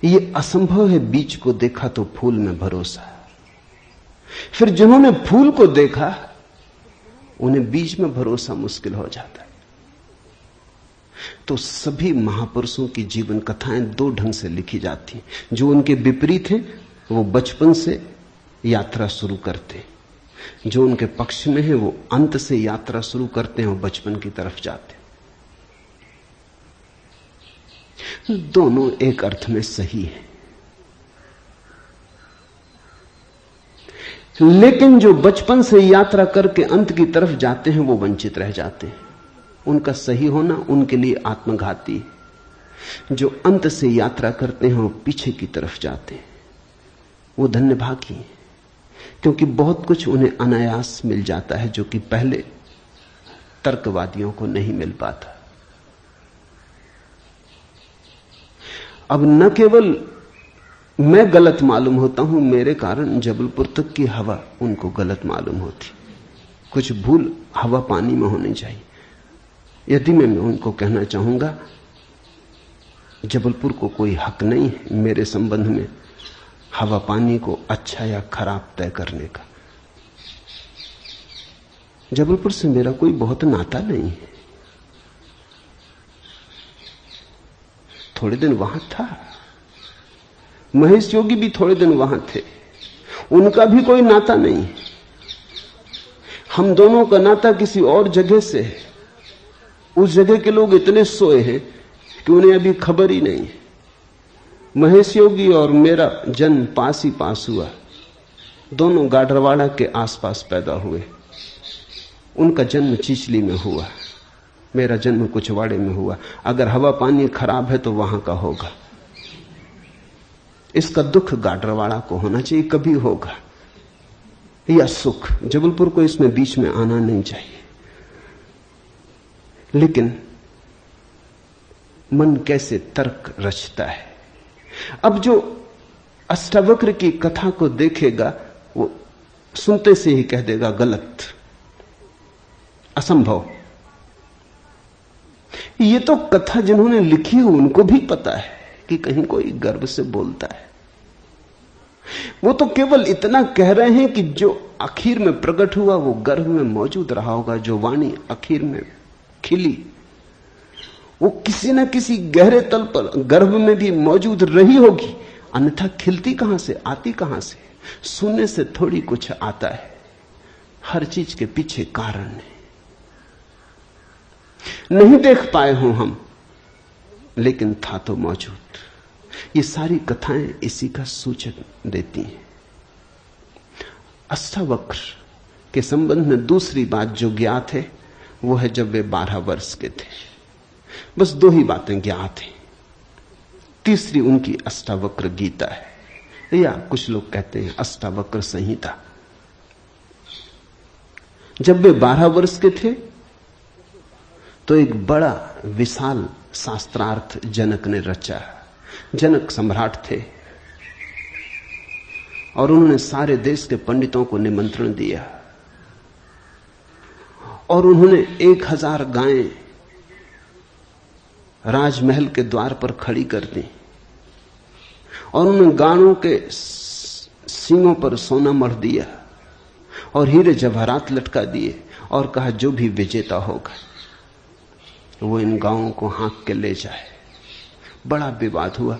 Speaker 2: यह असंभव है बीज को देखा तो फूल में भरोसा। फिर जिन्होंने फूल को देखा उन्हें बीज में भरोसा मुश्किल हो जाता है। तो सभी महापुरुषों की जीवन कथाएं 2 ढंग से लिखी जाती हैं। जो उनके विपरीत हैं वो बचपन से यात्रा शुरू करते हैं, जो उनके पक्ष में है वो अंत से यात्रा शुरू करते हैं और बचपन की तरफ जाते हैं। दोनों एक अर्थ में सही है, लेकिन जो बचपन से यात्रा करके अंत की तरफ जाते हैं वो वंचित रह जाते हैं। उनका सही होना उनके लिए आत्मघाती है। जो अंत से यात्रा करते हैं वो पीछे की तरफ जाते हैं, वो धन्यभागी हैं, क्योंकि बहुत कुछ उन्हें अनायास मिल जाता है जो कि पहले तर्कवादियों को नहीं मिल पाता। अब न केवल मैं गलत मालूम होता हूं, मेरे कारण जबलपुर तक की हवा उनको गलत मालूम होती। कुछ भूल हवा पानी में होनी चाहिए। यदि मैं उनको कहना चाहूंगा जबलपुर को कोई हक नहीं है मेरे संबंध में हवा पानी को अच्छा या खराब तय करने का। जबलपुर से मेरा कोई बहुत नाता नहीं है, थोड़े दिन वहां था, महेश योगी भी थोड़े दिन वहां थे, उनका भी कोई नाता नहीं। हम दोनों का नाता किसी और जगह से है। उस जगह के लोग इतने सोए हैं कि उन्हें अभी खबर ही नहीं है। महेश योगी और मेरा जन्म पास ही पास हुआ, दोनों गाडरवाड़ा के आसपास पैदा हुए। उनका जन्म चिचली में हुआ, मेरा जन्म कुचवाड़े में हुआ। अगर हवा पानी खराब है तो वहां का होगा। इसका दुख गाडरवाड़ा को होना चाहिए, कभी होगा, या सुख। जबलपुर को इसमें बीच में आना नहीं चाहिए। लेकिन मन कैसे तर्क रचता है। अब जो अष्टावक्र की कथा को देखेगा वो सुनते से ही कह देगा गलत, असंभव। ये तो कथा जिन्होंने लिखी है उनको भी पता है कि कहीं कोई गर्व से बोलता है। वो तो केवल इतना कह रहे हैं कि जो आखिर में प्रकट हुआ वो गर्भ में मौजूद रहा होगा। जो वाणी आखिर में खिली वो किसी न किसी गहरे तल पर गर्भ में भी मौजूद रही होगी, अन्यथा खिलती कहां से, आती कहां से? सुनने से थोड़ी कुछ आता है, हर चीज के पीछे कारण है। नहीं देख पाए हो हम, लेकिन था तो मौजूद। ये सारी कथाएं इसी का सूचक देती हैं। अष्टावक्र के संबंध में दूसरी बात जो ज्ञात है वो है जब वे 12 वर्ष के थे। बस 2 ही बातें ज्ञात हैं। तीसरी उनकी अष्टावक्र गीता है, या कुछ लोग कहते हैं अष्टावक्र संहिता। जब वे 12 वर्ष के थे तो एक बड़ा विशाल शास्त्रार्थ जनक ने रचा। जनक सम्राट थे और उन्होंने सारे देश के पंडितों को निमंत्रण दिया और उन्होंने 1000 गायें राजमहल के द्वार पर खड़ी कर दी और उन्होंने गायों के सींगों पर सोना मढ़ दिया और हीरे जवाहरात लटका दिए और कहा जो भी विजेता होगा वो इन गांवों को हाँक के ले जाए। बड़ा विवाद हुआ।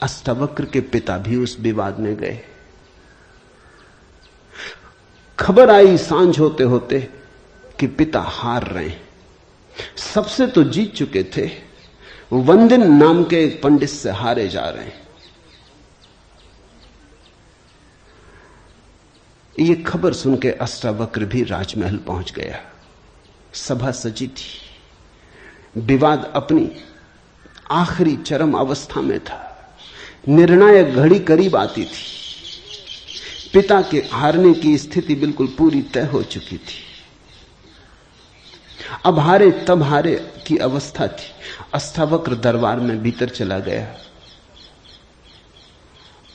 Speaker 2: अष्टावक्र के पिता भी उस विवाद में गए। खबर आई सांझ होते होते कि पिता हार रहे हैं। सबसे तो जीत चुके थे, वंदिन नाम के एक पंडित से हारे जा रहे हैं। ये खबर सुन के अष्टावक्र भी राजमहल पहुंच गया। सभा सजी थी। विवाद अपनी आखिरी चरम अवस्था में था। निर्णायक घड़ी करीब आती थी। पिता के हारने की स्थिति बिल्कुल पूरी तय हो चुकी थी। अब हारे तब हारे की अवस्था थी। अष्टावक्र दरबार में भीतर चला गया।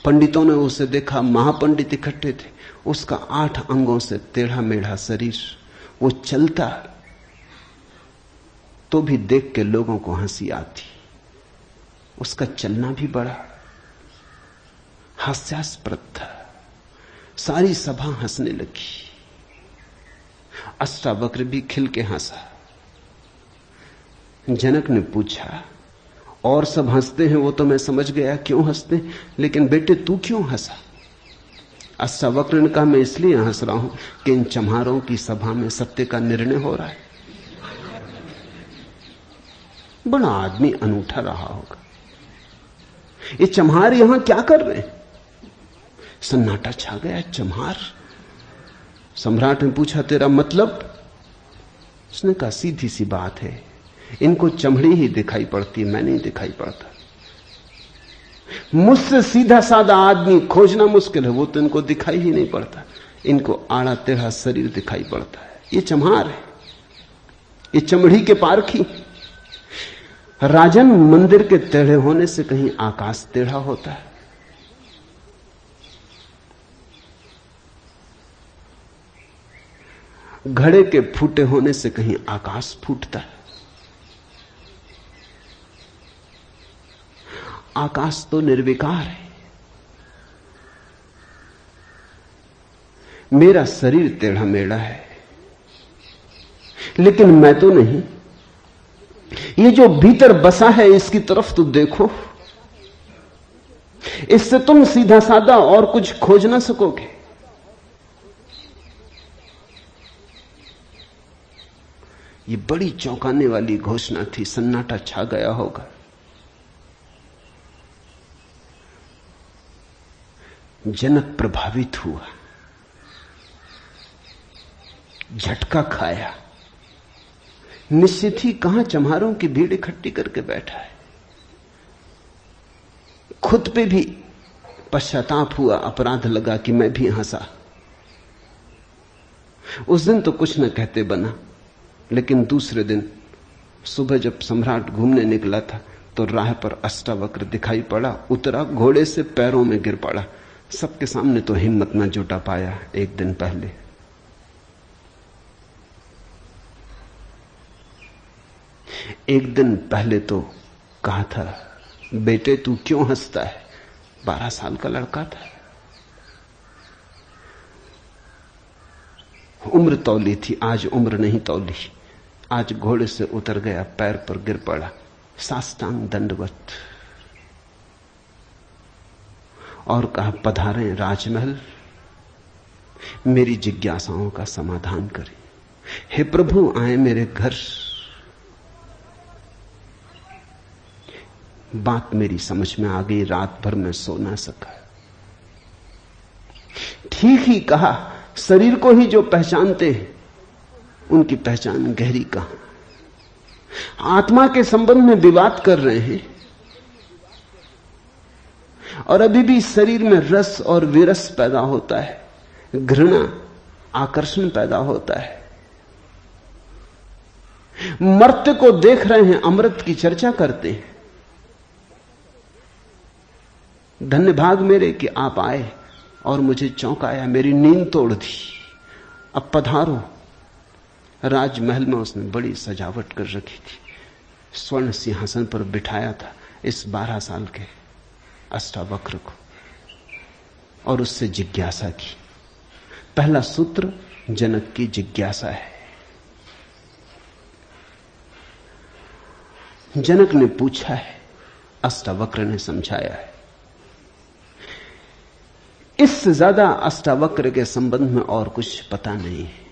Speaker 2: पंडितों ने उसे देखा। महापंडित इकट्ठे थे। उसका 8 अंगों से टेढ़ा मेढ़ा शरीर, वो चलता तो भी देख के लोगों को हंसी आती। उसका चलना भी बड़ा हास्यास्पद था। सारी सभा हंसने लगी। अष्टावक्र भी खिल के हंसा। जनक ने पूछा, और सब हंसते हैं वो तो मैं समझ गया क्यों हंसते, लेकिन बेटे तू क्यों हंसा? अष्टावक्र ने कहा, मैं इसलिए हंस रहा हूं कि इन चम्हारों की सभा में सत्य का निर्णय हो रहा है। बड़ा आदमी अनूठा रहा होगा। ये चम्हार यहां क्या कर रहे हैं? सन्नाटा छा गया। चम्हार? सम्राट ने पूछा, तेरा मतलब? उसने कहा, सीधी सी बात है, इनको चमड़ी ही दिखाई पड़ती है, मैं नहीं दिखाई पड़ता। मुझसे सीधा साधा आदमी खोजना मुश्किल है, वो तो इनको दिखाई ही नहीं पड़ता। इनको आड़ा टेढ़ा शरीर दिखाई पड़ता है। ये चम्हार है, ये चमड़ी के पारखी। राजन, मंदिर के टेढ़े होने से कहीं आकाश टेढ़ा होता है? घड़े के फूटे होने से कहीं आकाश फूटता है? आकाश तो निर्विकार है। मेरा शरीर टेढ़ा मेढ़ा है, लेकिन मैं तो नहीं। ये जो भीतर बसा है इसकी तरफ तो देखो। इससे तुम सीधा साधा और कुछ खोज ना सकोगे। ये बड़ी चौंकाने वाली घोषणा थी। सन्नाटा छा गया होगा। जनक प्रभावित हुआ, झटका खाया। निश्चित ही कहां चम्हारों की भीड़ इकट्ठी करके बैठा है। खुद पे भी पश्चाताप हुआ, अपराध लगा कि मैं भी हंसा। उस दिन तो कुछ न कहते बना, लेकिन दूसरे दिन सुबह जब सम्राट घूमने निकला था तो राह पर अष्टावक्र दिखाई पड़ा। उतरा, घोड़े से पैरों में गिर पड़ा। सबके सामने तो हिम्मत न जुटा पाया। एक दिन पहले तो कहा था, बेटे तू क्यों हंसता है? 12 साल का लड़का था। उम्र तौली थी, आज उम्र नहीं तौली। आज घोड़े से उतर गया, पैर पर गिर पड़ा, साष्टांग दंडवत, और कहा, पधारें राजमहल, मेरी जिज्ञासाओं का समाधान करें। हे प्रभु, आए मेरे घर। बात मेरी समझ में आ गई। रात भर मैं सो ना सका। ठीक ही कहा, शरीर को ही जो पहचानते हैं उनकी पहचान गहरी कहां। आत्मा के संबंध में विवाद कर रहे हैं और अभी भी शरीर में रस और विरस पैदा होता है, घृणा, आकर्षण पैदा होता है। मर्त्य को देख रहे हैं, अमृत की चर्चा करते हैं। धन्य भाग मेरे कि आप आए और मुझे चौंकाया, मेरी नींद तोड़ दी। अब पधारो। राजमहल में उसने बड़ी सजावट कर रखी थी। स्वर्ण सिंहासन पर बिठाया था इस 12 साल के अष्टावक्र को और उससे जिज्ञासा की, पहला सूत्र जनक की जिज्ञासा है। जनक ने पूछा है, अष्टावक्र ने समझाया है। इससे ज्यादा अष्टावक्र के संबंध में और कुछ पता नहीं है,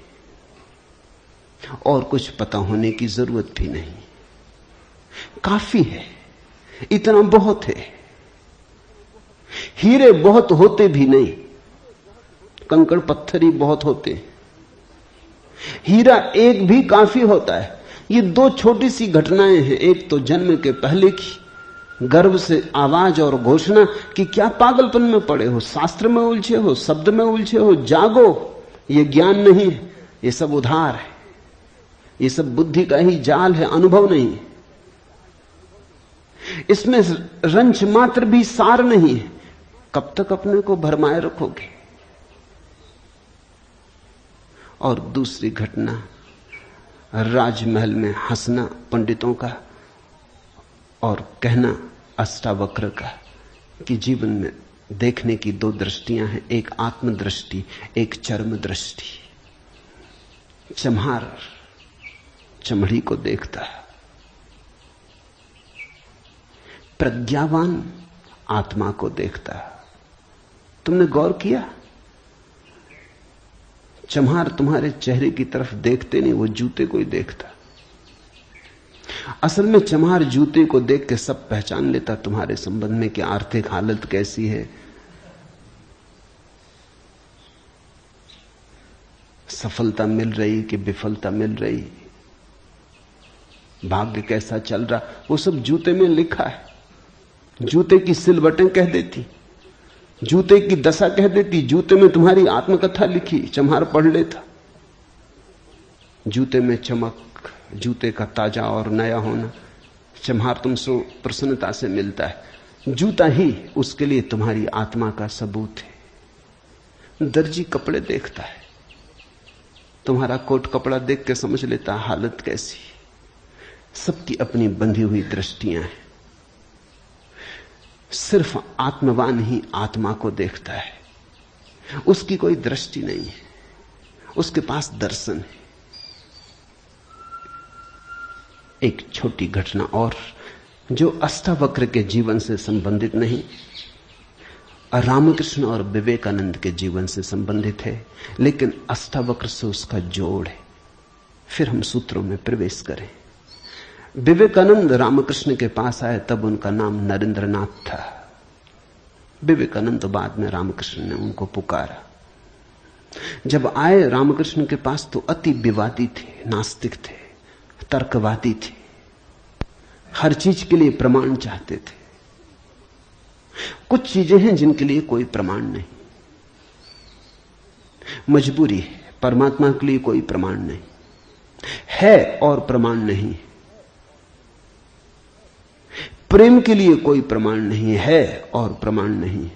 Speaker 2: और कुछ पता होने की जरूरत भी नहीं। काफी है, इतना बहुत है। हीरे बहुत होते भी नहीं, कंकड़ पत्थर ही बहुत होते। हीरा एक भी काफी होता है। ये दो छोटी सी घटनाएं हैं। एक तो जन्म के पहले की गर्भ से आवाज और घोषणा कि क्या पागलपन में पड़े हो, शास्त्र में उलझे हो, शब्द में उलझे हो, जागो। ये ज्ञान नहीं है, ये सब उधार है, ये सब बुद्धि का ही जाल है, अनुभव नहीं। इसमें रंच मात्र भी सार नहीं है। कब तक अपने को भरमाए रखोगे? और दूसरी घटना, राजमहल में हंसना पंडितों का और कहना अष्टावक्र का कि जीवन में देखने की दो दृष्टियां हैं, एक आत्मदृष्टि, एक चर्म दृष्टि। चम्हार चमड़ी को देखता है, प्रज्ञावान आत्मा को देखता है। तुमने गौर किया? चम्हार तुम्हारे चेहरे की तरफ देखते नहीं, वो जूते को ही देखता। असल में चम्हार जूते को देख के सब पहचान लेता तुम्हारे संबंध में कि आर्थिक हालत कैसी है, सफलता मिल रही कि विफलता मिल रही, भाग्य कैसा चल रहा, वो सब जूते में लिखा है। जूते की सिलवटें कह देती, जूते की दशा कह देती, जूते में तुम्हारी आत्मकथा लिखी। चम्हार पढ़ लेता। जूते में चमक, जूते का ताजा और नया होना चम्हार तुमसे प्रसन्नता से मिलता है। जूता ही उसके लिए तुम्हारी आत्मा का सबूत है। दर्जी कपड़े देखता है, तुम्हारा कोट कपड़ा देख के समझ लेता हालत कैसी। सबकी अपनी बंधी हुई दृष्टियां हैं। सिर्फ आत्मवान ही आत्मा को देखता है, उसकी कोई दृष्टि नहीं है, उसके पास दर्शन है। एक छोटी घटना और जो अष्टावक्र के जीवन से संबंधित नहीं, रामकृष्ण और विवेकानंद के जीवन से संबंधित है, लेकिन अष्टावक्र से उसका जोड़ है। फिर हम सूत्रों में प्रवेश करें। विवेकानंद रामकृष्ण के पास आए तब उनका नाम नरेंद्रनाथ था। विवेकानंद तो बाद में रामकृष्ण ने उनको पुकारा। जब आए रामकृष्ण के पास तो अति विवादी थे, नास्तिक थे, तर्कवादी थे, हर चीज के लिए प्रमाण चाहते थे। कुछ चीजें हैं जिनके लिए कोई प्रमाण नहीं, मजबूरी है। परमात्मा के लिए कोई प्रमाण नहीं है और प्रमाण नहीं, प्रेम के लिए कोई प्रमाण नहीं है और प्रमाण नहीं,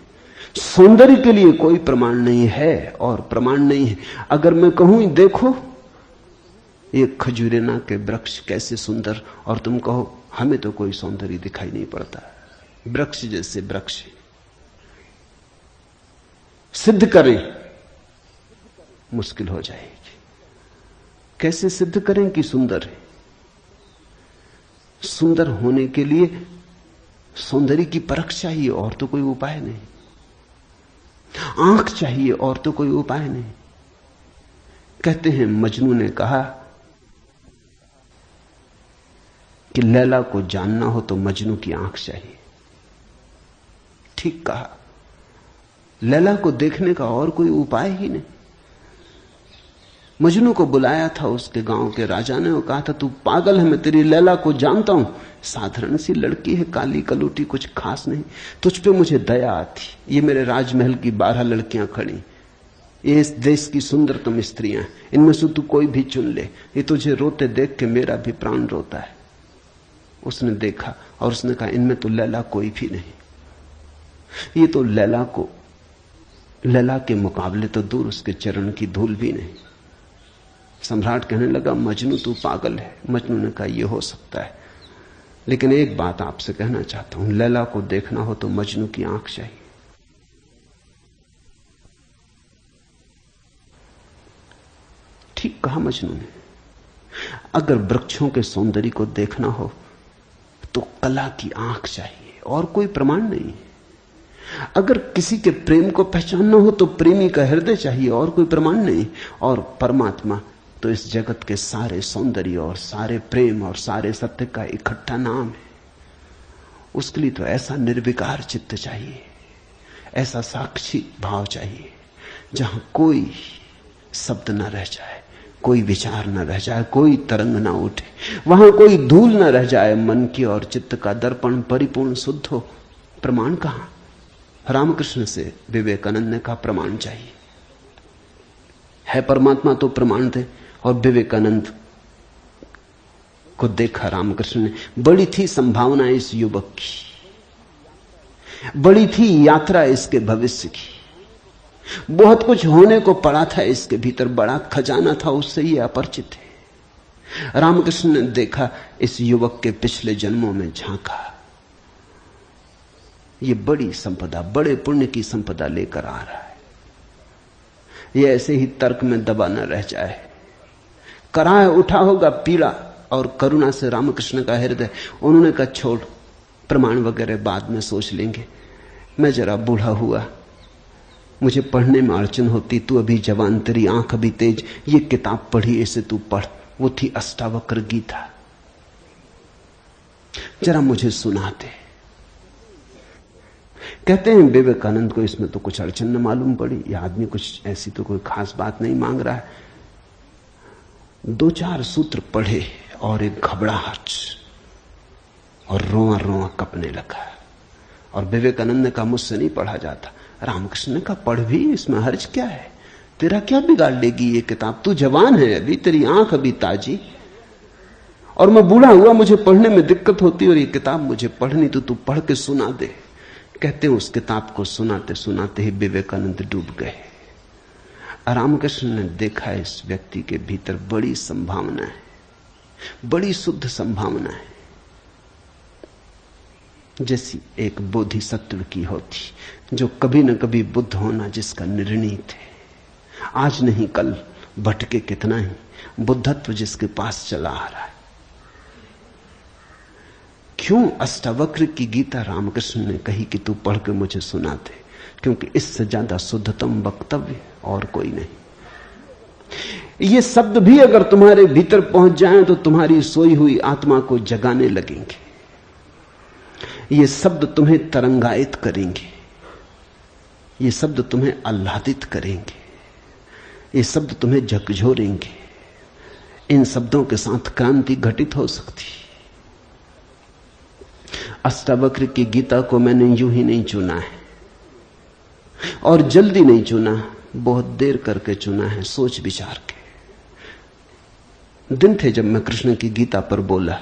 Speaker 2: सौंदर्य के लिए कोई प्रमाण नहीं है और प्रमाण नहीं है। अगर मैं कहूं देखो ये खजूरेना के वृक्ष कैसे सुंदर, और तुम कहो हमें तो कोई सौंदर्य दिखाई नहीं पड़ता, वृक्ष जैसे वृक्ष, सिद्ध करें मुश्किल हो जाएगी। कैसे सिद्ध करें कि सुंदर है? सुंदर होने के लिए सौंदर्य की परख चाहिए और तो कोई उपाय नहीं, आंख चाहिए और तो कोई उपाय नहीं। कहते हैं मजनू ने कहा कि लैला को जानना हो तो मजनू की आंख चाहिए। ठीक कहा, लैला को देखने का और कोई उपाय ही नहीं। मजनू को बुलाया था उसके गांव के राजा ने और कहा था तू पागल है, मैं तेरी लैला को जानता हूं, साधारण सी लड़की है, काली कलूटी, कुछ खास नहीं, तुझ पे मुझे दया आती। ये मेरे राजमहल की 12 लड़कियां खड़ी, ये इस देश की सुंदरतम स्त्रियां, इनमें से तू कोई भी चुन ले, ये तुझे रोते देख के मेरा भी प्राण रोता है। उसने देखा और उसने कहा इनमें तो लैला कोई भी नहीं, ये तो लैला के मुकाबले तो दूर, उसके चरण की धूल भी नहीं। सम्राट कहने लगा मजनू तू पागल है। मजनू ने कहा यह हो सकता है, लेकिन एक बात आपसे कहना चाहता हूं, लैला को देखना हो तो मजनू की आंख चाहिए। कहा मजनू ने। अगर वृक्षों के सौंदर्य को देखना हो तो कला की आंख चाहिए और कोई प्रमाण नहीं। अगर किसी के प्रेम को पहचानना हो तो प्रेमी का हृदय चाहिए और कोई प्रमाण नहीं। और परमात्मा तो इस जगत के सारे सौंदर्य और सारे प्रेम और सारे सत्य का इकट्ठा नाम है। उसके लिए तो ऐसा निर्विकार चित्त चाहिए, ऐसा साक्षी भाव चाहिए जहां कोई शब्द न रह जाए, कोई विचार न रह जाए, कोई तरंग न उठे, वहां कोई धूल न रह जाए। मन की और चित्त का दर्पण परिपूर्ण शुद्ध हो। प्रमाण कहां? रामकृष्ण से विवेकानंद ने कहा प्रमाण चाहिए। है परमात्मा तो प्रमाण थे। और विवेकानंद को देखा रामकृष्ण ने। बड़ी थी संभावना इस युवक की, बड़ी थी यात्रा इसके भविष्य की, बहुत कुछ होने को पड़ा था इसके भीतर, बड़ा खजाना था, उससे ये अपरिचित है। रामकृष्ण ने देखा, इस युवक के पिछले जन्मों में झांका। ये बड़ी संपदा, बड़े पुण्य की संपदा लेकर आ रहा है। ये ऐसे ही तर्क में दबा न रह जाए। कराह उठा होगा पीड़ा और करुणा से रामकृष्ण का हृदय। उन्होंने कहा छोड़, प्रमाण वगैरह बाद में सोच लेंगे। मैं जरा बूढ़ा हुआ, मुझे पढ़ने में अड़चन होती, तू अभी जवान, तेरी आंख अभी तेज, ये किताब पढ़ी, इसे तू पढ़। वो थी अष्टावक्र गीता, जरा मुझे सुनाते। कहते हैं विवेकानंद को इसमें तो कुछ अड़चन न मालूम पड़ी। यह आदमी कुछ ऐसी तो कोई खास बात नहीं मांग रहा है। 2-4 सूत्र पढ़े और एक घबराहट और रोआ रोआ कपने लगा। और विवेकानंद ने कहा मुझसे नहीं पढ़ा जाता। रामकृष्ण ने कहा पढ़ भी, इसमें हर्ज क्या है, तेरा क्या बिगाड़ लेगी ये किताब, तू जवान है अभी, तेरी आंख अभी ताजी, और मैं बूढ़ा हुआ, मुझे पढ़ने में दिक्कत होती, और ये किताब मुझे पढ़नी तो तू पढ़ के सुना दे। कहते हैं उस किताब को सुनाते सुनाते ही विवेकानंद डूब गए। रामकृष्ण ने देखा इस व्यक्ति के भीतर बड़ी संभावना है, बड़ी शुद्ध संभावना है, जैसी एक बोधिसत्व की होती, जो कभी न कभी बुद्ध होना जिसका निर्णीत है। आज नहीं कल भटके कितना ही, बुद्धत्व जिसके पास चला आ रहा है। क्यों अष्टावक्र की गीता रामकृष्ण ने कही कि तू पढ़ के मुझे सुना दे? क्योंकि इससे ज्यादा शुद्धतम वक्तव्य और कोई नहीं। ये शब्द भी अगर तुम्हारे भीतर पहुंच जाएं तो तुम्हारी सोई हुई आत्मा को जगाने लगेंगे। ये शब्द तुम्हें तरंगायित करेंगे, ये शब्द तुम्हें आह्लादित करेंगे, ये शब्द तुम्हें झकझोरेंगे। इन शब्दों के साथ क्रांति घटित हो सकती। अष्टावक्र की गीता को मैंने यूं ही नहीं चुना है और जल्दी नहीं चुना, बहुत देर करके चुना है, सोच विचार के। दिन थे जब मैं कृष्ण की गीता पर बोला,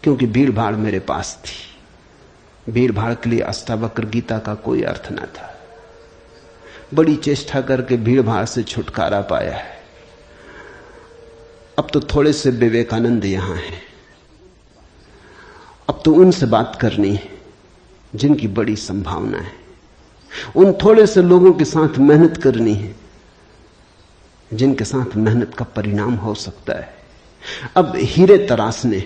Speaker 2: क्योंकि भीड़ भाड़ मेरे पास थी। भीड़ भाड़ के लिए अष्टावक्र गीता का कोई अर्थ न था। बड़ी चेष्टा करके भीड़ भाड़ से छुटकारा पाया है। अब तो थोड़े से विवेकानंद यहां हैं, अब तो उनसे बात करनी है जिनकी बड़ी संभावना है। उन थोड़े से लोगों के साथ मेहनत करनी है जिनके साथ मेहनत का परिणाम हो सकता है। अब हीरे तराशने,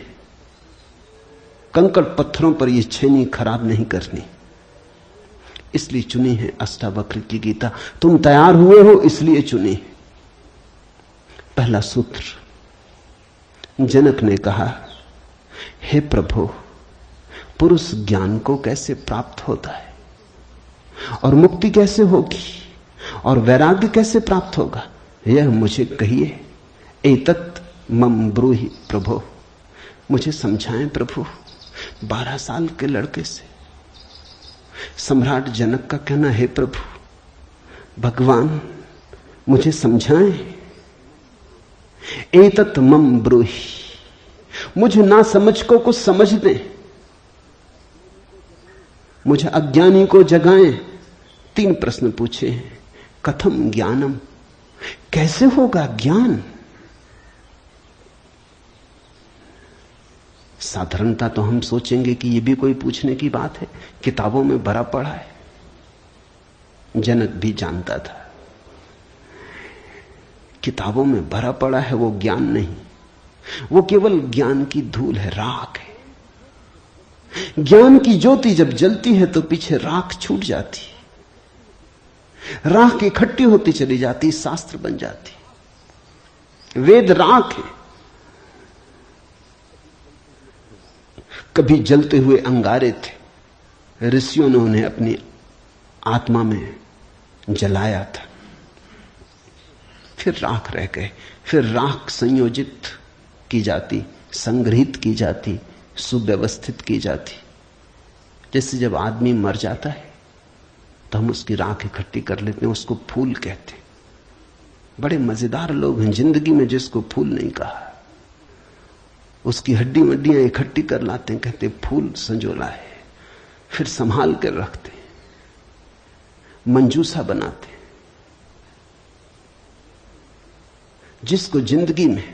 Speaker 2: कंकड़ पत्थरों पर यह छेनी खराब नहीं करनी, इसलिए चुनी है अष्टावक्र की गीता। तुम तैयार हुए हो इसलिए चुनी। पहला सूत्र, जनक ने कहा, हे प्रभु, पुरुष ज्ञान को कैसे प्राप्त होता है और मुक्ति कैसे होगी और वैराग्य कैसे प्राप्त होगा, यह मुझे कहिए। एतत् मम ब्रूहि प्रभो, मुझे समझाएं प्रभु। 12 साल के लड़के से सम्राट जनक का कहना, हे प्रभु, भगवान मुझे समझाएं। एतत् मम ब्रूहि, मुझे ना समझ को कुछ समझ दें, मुझे अज्ञानी को जगाएं। 3 प्रश्न पूछे हैं। कथम ज्ञानम, कैसे होगा ज्ञान? साधारणता तो हम सोचेंगे कि यह भी कोई पूछने की बात है, किताबों में भरा पड़ा है। जनक भी जानता था किताबों में भरा पड़ा है वो ज्ञान नहीं, वो केवल ज्ञान की धूल है, राख है। ज्ञान की ज्योति जब जलती है तो पीछे राख छूट जाती है, राख इकट्ठी होती चली जाती, शास्त्र बन जाती। वेद राख है। कभी जलते हुए अंगारे थे, ऋषियों ने उन्हें अपनी आत्मा में जलाया था, फिर राख रह गए। फिर राख संयोजित की जाती, संग्रहित की जाती, सुव्यवस्थित की जाती। जैसे जब आदमी मर जाता है तो हम उसकी राख इकट्ठी कर लेते हैं, उसको फूल कहते हैं। बड़े मजेदार लोग हैं जिंदगी में जिसको फूल नहीं कहा। उसकी हड्डी वड्डियां इकट्ठी कर लाते हैं, कहते फूल संजोला है, फिर संभाल कर रखते, मंजूसा बनाते। जिसको जिंदगी में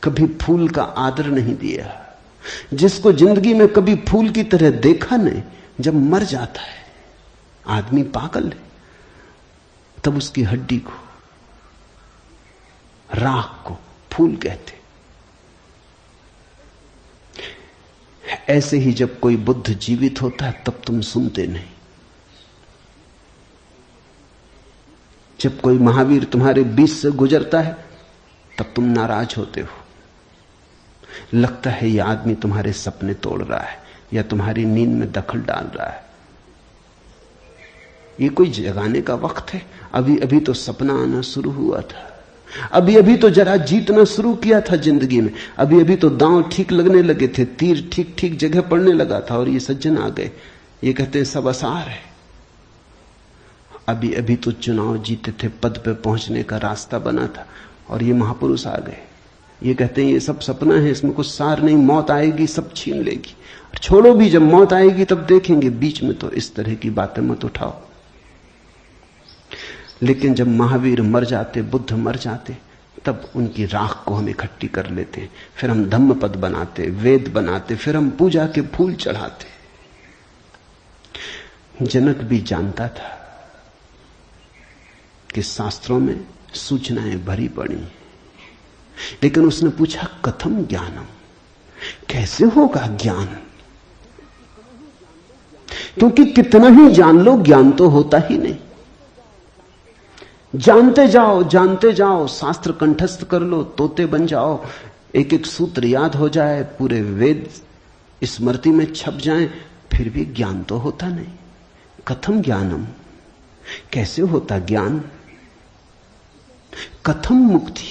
Speaker 2: कभी फूल का आदर नहीं दिया, जिसको जिंदगी में कभी फूल की तरह देखा नहीं, जब मर जाता है आदमी पागल है, तब उसकी हड्डी को, राख को फूल कहते। ऐसे ही जब कोई बुद्ध जीवित होता है तब तुम सुनते नहीं। जब कोई महावीर तुम्हारे बीच से गुजरता है तब तुम नाराज होते हो। लगता है यह आदमी तुम्हारे सपने तोड़ रहा है या तुम्हारी नींद में दखल डाल रहा है। ये कोई जगाने का वक्त है? अभी अभी तो सपना आना शुरू हुआ था, अभी अभी तो जरा जीतना शुरू किया था जिंदगी में, अभी अभी तो दांव ठीक लगने लगे थे, तीर ठीक ठीक जगह पड़ने लगा था, और ये सज्जन आ गए, ये कहते हैं सब आसार है। अभी अभी तो चुनाव जीते थे, पद पे पहुंचने का रास्ता बना था, और ये महापुरुष आ गए, ये कहते हैं ये सब सपना है, इसमें कुछ सार नहीं, मौत आएगी सब छीन लेगी। छोड़ो भी, जब मौत आएगी तब देखेंगे, बीच में तो इस तरह की बातें मत उठाओ। लेकिन जब महावीर मर जाते, बुद्ध मर जाते, तब उनकी राख को हम इकट्ठी कर लेते हैं, फिर हम धम्म पद बनाते, वेद बनाते, फिर हम पूजा के फूल चढ़ाते। जनक भी जानता था कि शास्त्रों में सूचनाएं भरी पड़ी, लेकिन उसने पूछा कथम ज्ञानम, कैसे होगा ज्ञान? क्योंकि कितना ही जान लो ज्ञान तो होता ही नहीं। जानते जाओ, शास्त्र कंठस्थ कर लो, तोते बन जाओ, एक एक सूत्र याद हो जाए, पूरे वेद स्मृति में छप जाएं, फिर भी ज्ञान तो होता नहीं। कथम ज्ञानम, कैसे होता ज्ञान? कथम मुक्ति,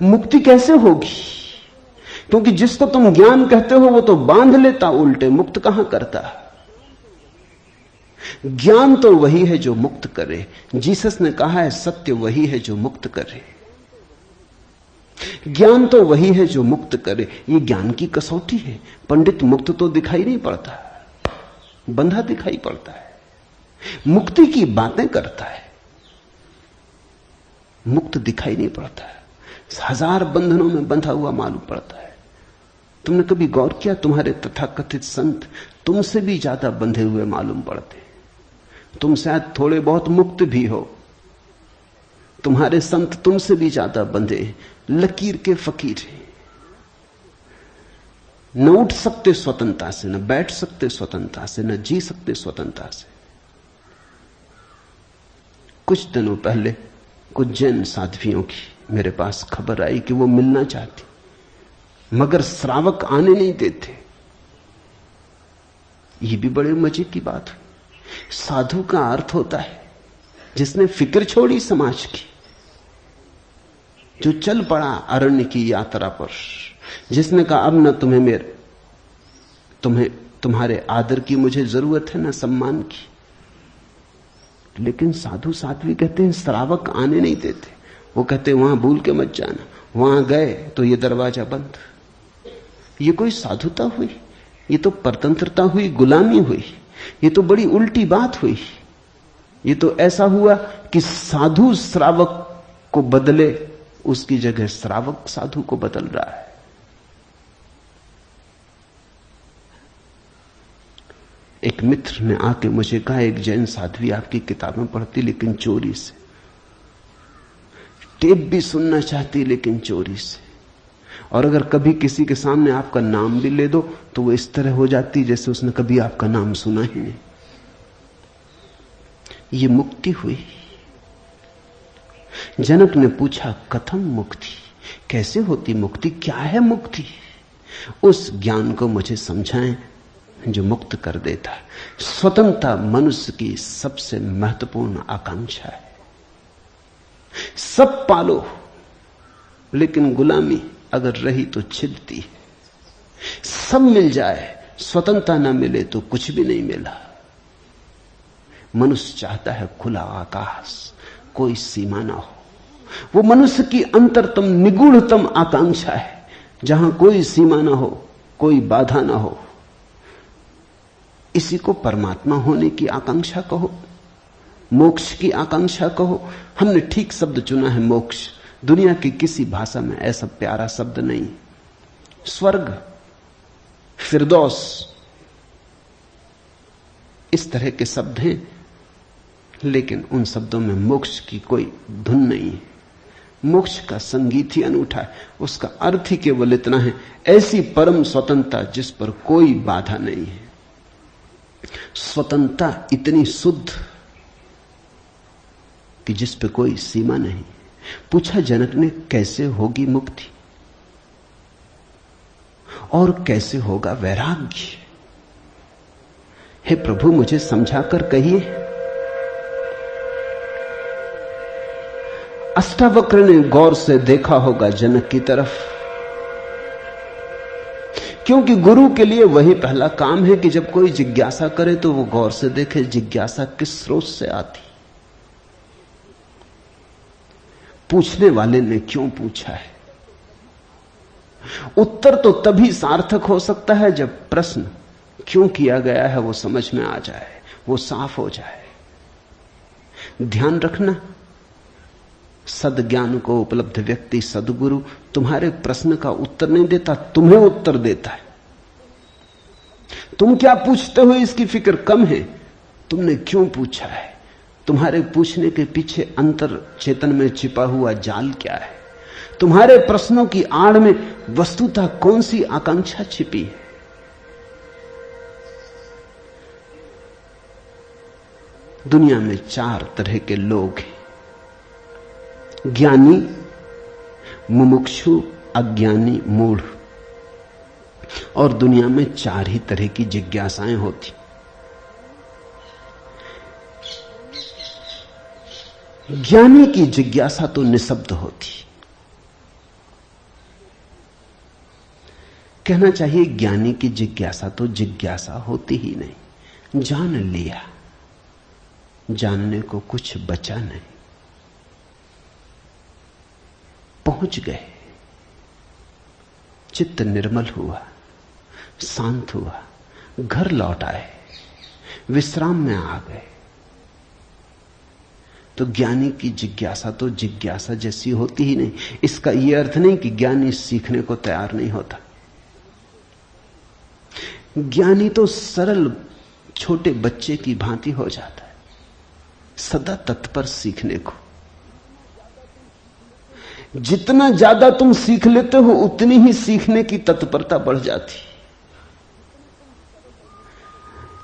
Speaker 2: मुक्ति कैसे होगी? क्योंकि जिसको तुम ज्ञान कहते हो वो तो बांध लेता उल्टे, मुक्त कहां करता। ज्ञान तो वही है जो मुक्त करे। जीसस ने कहा है सत्य वही है जो मुक्त करे, ज्ञान तो वही है जो मुक्त करे। ये ज्ञान की कसौटी है। पंडित मुक्त तो दिखाई नहीं पड़ता, बंधा दिखाई पड़ता है, मुक्ति की बातें करता है, मुक्त दिखाई नहीं पड़ता है, हजार बंधनों में बंधा हुआ मालूम पड़ता है। तुमने कभी गौर किया, तुम्हारे तथाकथित संत तुमसे भी ज्यादा बंधे हुए मालूम पड़ते। तुम शायद थोड़े बहुत मुक्त भी हो, तुम्हारे संत तुमसे भी ज्यादा बंधे, लकीर के फकीर हैं। न उठ सकते स्वतंत्रता से, न बैठ सकते स्वतंत्रता से, न जी सकते स्वतंत्रता से। कुछ दिनों पहले कुछ जैन साध्वियों की मेरे पास खबर आई कि वो मिलना चाहती, मगर श्रावक आने नहीं देते। ये भी बड़े मजे की बात है। साधु का अर्थ होता है जिसने फिक्र छोड़ी समाज की, जो चल पड़ा अरण्य की यात्रा पर, जिसने कहा अब न तुम्हारे आदर की मुझे जरूरत है, न सम्मान की। लेकिन साधु साध्वी कहते हैं श्रावक आने नहीं देते। वो कहते हैं वहां भूल के मत जाना, वहां गए तो ये दरवाजा बंद। ये कोई साधुता हुई? ये तो परतंत्रता हुई, गुलामी हुई। ये तो बड़ी उल्टी बात हुई। ये तो ऐसा हुआ कि साधु श्रावक को बदले, उसकी जगह श्रावक साधु को बदल रहा है। एक मित्र ने आके मुझे कहा, एक जैन साध्वी आपकी किताबें पढ़ती लेकिन चोरी से। टेप भी सुनना चाहती लेकिन चोरी से। और अगर कभी किसी के सामने आपका नाम भी ले दो तो वो इस तरह हो जाती जैसे उसने कभी आपका नाम सुना ही नहीं। ये मुक्ति हुई। जनक ने पूछा कथम मुक्ति, कैसे होती मुक्ति, क्या है मुक्ति? उस ज्ञान को मुझे समझाएं जो मुक्त कर देता है। स्वतंत्रता मनुष्य की सबसे महत्वपूर्ण आकांक्षा है। सब पालो लेकिन गुलामी अगर रही तो छिदती है। सब मिल जाए, स्वतंत्रता ना मिले तो कुछ भी नहीं मिला। मनुष्य चाहता है खुला आकाश, कोई सीमा ना हो। वो मनुष्य की अंतरतम निगूढ़तम आकांक्षा है, जहां कोई सीमा ना हो, कोई बाधा ना हो। इसी को परमात्मा होने की आकांक्षा कहो, मोक्ष की आकांक्षा कहो। हमने ठीक शब्द चुना है, मोक्ष। दुनिया की किसी भाषा में ऐसा प्यारा शब्द नहीं। स्वर्ग, फिरदौस, इस तरह के शब्द हैं, लेकिन उन शब्दों में मोक्ष की कोई धुन नहीं है। मोक्ष का संगीत ही अनूठा है। उसका अर्थ ही केवल इतना है, ऐसी परम स्वतंत्रता जिस पर कोई बाधा नहीं है। स्वतंत्रता इतनी शुद्ध कि जिस पे कोई सीमा नहीं। पूछा जनक ने कैसे होगी मुक्ति और कैसे होगा वैराग्य? हे प्रभु मुझे समझाकर कहिए। अष्टावक्र ने गौर से देखा होगा जनक की तरफ, क्योंकि गुरु के लिए वही पहला काम है कि जब कोई जिज्ञासा करे तो वो गौर से देखे जिज्ञासा किस स्रोत से आती, पूछने वाले ने क्यों पूछा है। उत्तर तो तभी सार्थक हो सकता है जब प्रश्न क्यों किया गया है वो समझ में आ जाए, वो साफ हो जाए। ध्यान रखना, सद्ज्ञान को उपलब्ध व्यक्ति, सद्गुरु तुम्हारे प्रश्न का उत्तर नहीं देता, तुम्हें उत्तर देता है। तुम क्या पूछते हो इसकी फिक्र कम है, तुमने क्यों पूछा है, तुम्हारे पूछने के पीछे अंतर चेतन में छिपा हुआ जाल क्या है, तुम्हारे प्रश्नों की आड़ में वस्तुतः कौन सी आकांक्षा छिपी है। दुनिया में 4 तरह के लोग हैं, ज्ञानी, मुमुक्षु, अज्ञानी, मूढ़। और दुनिया में 4 ही तरह की जिज्ञासाएं होती। ज्ञानी की जिज्ञासा तो निशब्द होती, कहना चाहिए ज्ञानी की जिज्ञासा तो जिज्ञासा होती ही नहीं। जान लिया, जानने को कुछ बचा नहीं, पहुंच गए, चित्त निर्मल हुआ, शांत हुआ, घर लौट आए, विश्राम में आ गए। तो ज्ञानी की जिज्ञासा तो जिज्ञासा जैसी होती ही नहीं। इसका यह अर्थ नहीं कि ज्ञानी सीखने को तैयार नहीं होता। ज्ञानी तो सरल छोटे बच्चे की भांति हो जाता है, सदा तत्पर सीखने को। जितना ज्यादा तुम सीख लेते हो उतनी ही सीखने की तत्परता बढ़ जाती।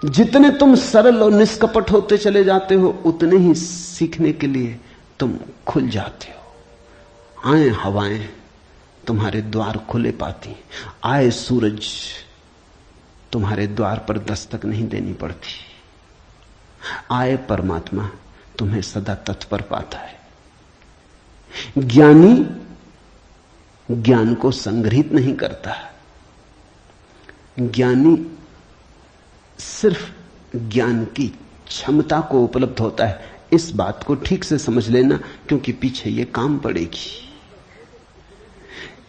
Speaker 2: जितने तुम सरल और निष्कपट होते चले जाते हो उतने ही सीखने के लिए तुम खुल जाते हो। आए हवाएं तुम्हारे द्वार खुले पाती, आए सूरज तुम्हारे द्वार पर दस्तक नहीं देनी पड़ती, आए परमात्मा तुम्हें सदा तत्पर पाता है। ज्ञानी ज्ञान को संग्रहित नहीं करता, ज्ञानी सिर्फ ज्ञान की क्षमता को उपलब्ध होता है। इस बात को ठीक से समझ लेना, क्योंकि पीछे यह काम पड़ेगी।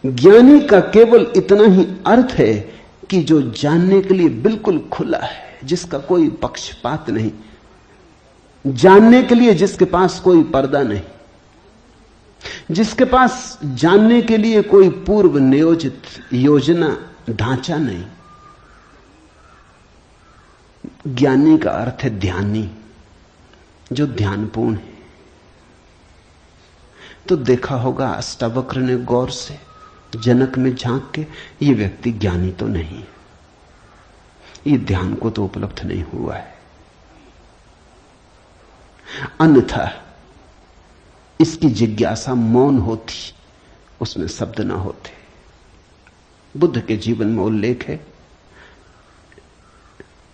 Speaker 2: ज्ञानी का केवल इतना ही अर्थ है कि जो जानने के लिए बिल्कुल खुला है, जिसका कोई पक्षपात नहीं, जानने के लिए जिसके पास कोई पर्दा नहीं, जिसके पास जानने के लिए कोई पूर्व नियोजित योजना ढांचा नहीं। ज्ञानी का अर्थ है ध्यानी, जो ध्यानपूर्ण है। तो देखा होगा अष्टावक्र ने गौर से जनक में झांक के, ये व्यक्ति ज्ञानी तो नहीं, ये ध्यान को तो उपलब्ध नहीं हुआ है, अन्यथा इसकी जिज्ञासा मौन होती, उसमें शब्द ना होते। बुद्ध के जीवन में उल्लेख है,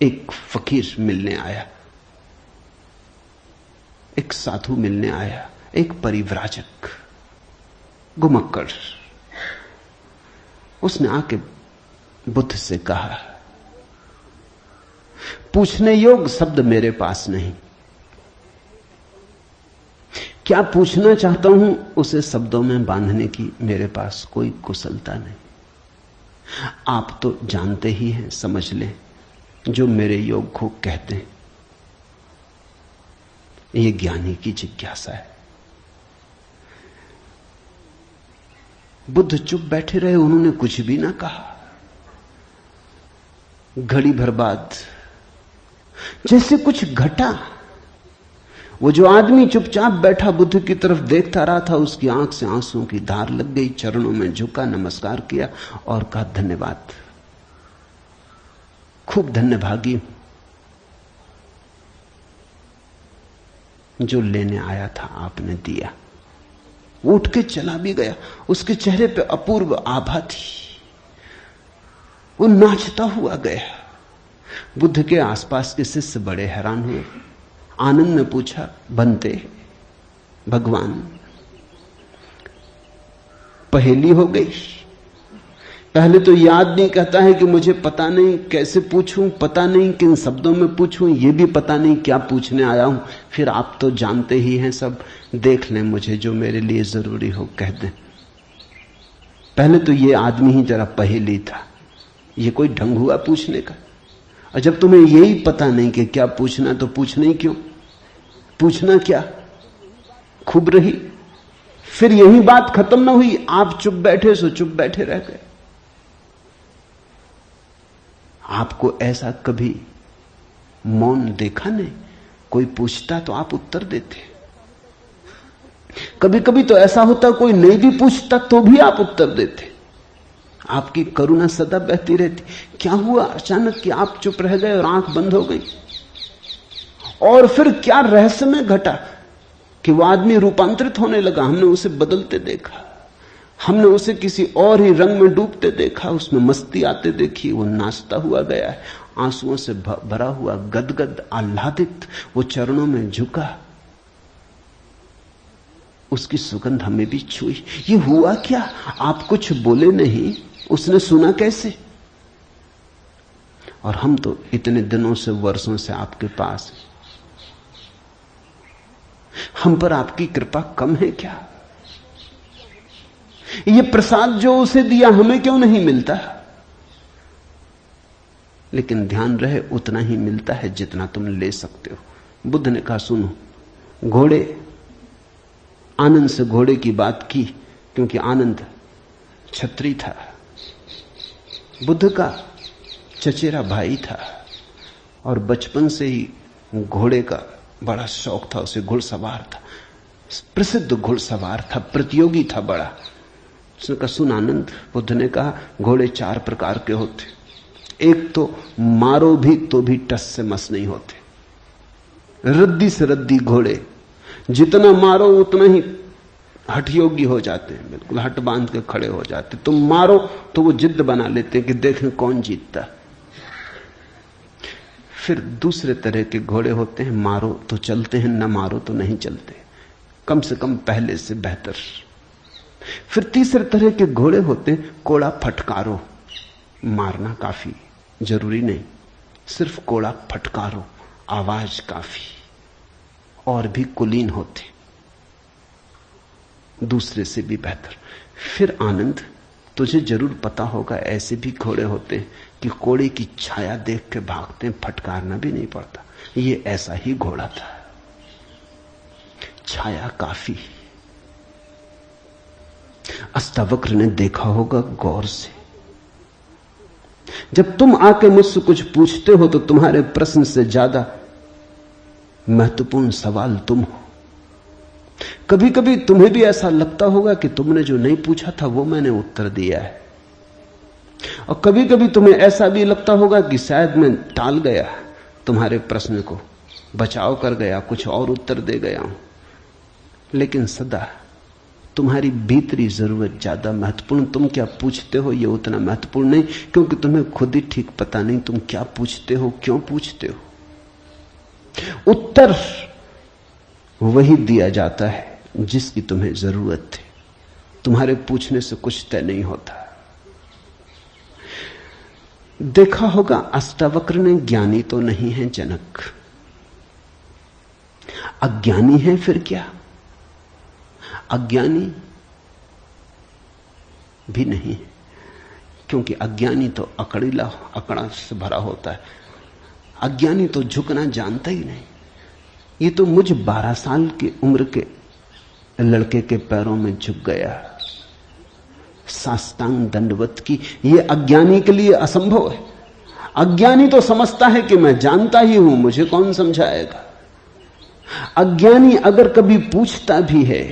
Speaker 2: एक फकीर मिलने आया, एक साधु मिलने आया, एक परिव्राजक घुमक्कड़। उसने आके बुद्ध से कहा, पूछने योग्य शब्द मेरे पास नहीं, क्या पूछना चाहता हूं उसे शब्दों में बांधने की मेरे पास कोई कुशलता नहीं। आप तो जानते ही हैं, समझ लें, जो मेरे योग को कहते हैं, ये ज्ञानी की जिज्ञासा है। बुद्ध चुप बैठे रहे, उन्होंने कुछ भी ना कहा। घड़ी भर बाद जैसे कुछ घटा, वो जो आदमी चुपचाप बैठा बुद्ध की तरफ देखता रहा था, उसकी आंख से आंसुओं की धार लग गई, चरणों में झुका, नमस्कार किया और कहा, धन्यवाद, खूब धन्यभागी हूं, जो लेने आया था आपने दिया। वो उठ के चला भी गया, उसके चेहरे पे अपूर्व आभा थी, वो नाचता हुआ गया। बुद्ध के आसपास के शिष्य बड़े हैरान हुए। आनंद ने पूछा, बनते भगवान, पहेली हो गई। पहले तो याद नहीं, कहता है कि मुझे पता नहीं कैसे पूछूं, पता नहीं किन शब्दों में पूछूं, ये भी पता नहीं क्या पूछने आया हूं। फिर आप तो जानते ही हैं सब, देख लें, मुझे जो मेरे लिए जरूरी हो कह दें। पहले तो ये आदमी ही जरा पहेली था, ये कोई ढंग हुआ पूछने का? और जब तुम्हें यही पता नहीं कि क्या पूछना, तो पूछना ही क्यों? पूछना क्या? खूब रही। फिर यही बात खत्म ना हुई, आप चुप बैठे सो चुप बैठे रह गए। आपको ऐसा कभी मौन देखा नहीं? कोई पूछता तो आप उत्तर देते। कभी कभी तो ऐसा होता कोई नहीं भी पूछता तो भी आप उत्तर देते। आपकी करुणा सदा बहती रहती। क्या हुआ अचानक कि आप चुप रह गए और आंख बंद हो गई? और फिर क्या रहस्यमय घटा कि वो आदमी रूपांतरित होने लगा। हमने उसे बदलते देखा, हमने उसे किसी और ही रंग में डूबते देखा, उसमें मस्ती आते देखी। वो नाचता हुआ गया है, आंसुओं से भरा हुआ, गदगद आह्लादित, वो चरणों में झुका, उसकी सुगंध हमें भी छुई। ये हुआ क्या? आप कुछ बोले नहीं, उसने सुना कैसे? और हम तो इतने दिनों से, वर्षों से आपके पास, हम पर आपकी कृपा कम है क्या? ये प्रसाद जो उसे दिया हमें क्यों नहीं मिलता? लेकिन ध्यान रहे, उतना ही मिलता है जितना तुम ले सकते हो। बुद्ध ने कहा, सुनो, घोड़े, आनंद से घोड़े की बात की क्योंकि आनंद छत्री था, बुद्ध का चचेरा भाई था और बचपन से ही घोड़े का बड़ा शौक था। उसे घुड़सवार था, प्रसिद्ध घुड़सवार था, प्रतियोगी था बड़ा। उसने कहा, सुन आनंद, बुद्ध ने कहा, घोड़े 4 प्रकार के होते। एक तो मारो भी तो भी टस से मस नहीं होते, रद्दी से रद्दी घोड़े, जितना मारो उतना ही हठ योगी हो जाते हैं, बिल्कुल हट बांध के खड़े हो जाते। तुम मारो तो वो जिद बना लेते हैं कि देखें कौन जीतता। फिर दूसरे तरह के घोड़े होते हैं, मारो तो चलते हैं, न मारो तो नहीं चलते, कम से कम पहले से बेहतर। फिर तीसरे तरह के घोड़े होते हैं, कोड़ा फटकारो, मारना काफी जरूरी नहीं, सिर्फ कोड़ा फटकारो, आवाज काफी, और भी कुलीन होते, दूसरे से भी बेहतर। फिर आनंद, तुझे जरूर पता होगा, ऐसे भी घोड़े होते हैं कि कोड़े की छाया देख के भागते हैं, फटकारना भी नहीं पड़ता। ये ऐसा ही घोड़ा था, छाया काफी। अष्टावक्र ने देखा होगा गौर से। जब तुम आके मुझसे कुछ पूछते हो तो तुम्हारे प्रश्न से ज्यादा महत्वपूर्ण सवाल तुम हो। कभी कभी तुम्हें भी ऐसा लगता होगा कि तुमने जो नहीं पूछा था वो मैंने उत्तर दिया है, और कभी कभी तुम्हें ऐसा भी लगता होगा कि शायद मैं टाल गया तुम्हारे प्रश्न को, बचाव कर गया, कुछ और उत्तर दे गया हूं। लेकिन सदा तुम्हारी भीतरी जरूरत ज्यादा महत्वपूर्ण। तुम क्या पूछते हो ये उतना महत्वपूर्ण नहीं, क्योंकि तुम्हें खुद ही ठीक पता नहीं तुम क्या पूछते हो, क्यों पूछते हो। उत्तर वही दिया जाता है जिसकी तुम्हें जरूरत है। तुम्हारे पूछने से कुछ तय नहीं होता। देखा होगा अष्टावक्र ने ज्ञानी तो नहीं है जनक, अज्ञानी है फिर क्या? अज्ञानी भी नहीं है, क्योंकि अज्ञानी तो अकड़ा से भरा होता है। अज्ञानी तो झुकना जानता ही नहीं। ये तो मुझ 12 साल की उम्र के लड़के के पैरों में झुक गया, साष्टांग दंडवत की। ये अज्ञानी के लिए असंभव है। अज्ञानी तो समझता है कि मैं जानता ही हूं, मुझे कौन समझाएगा। अज्ञानी अगर कभी पूछता भी है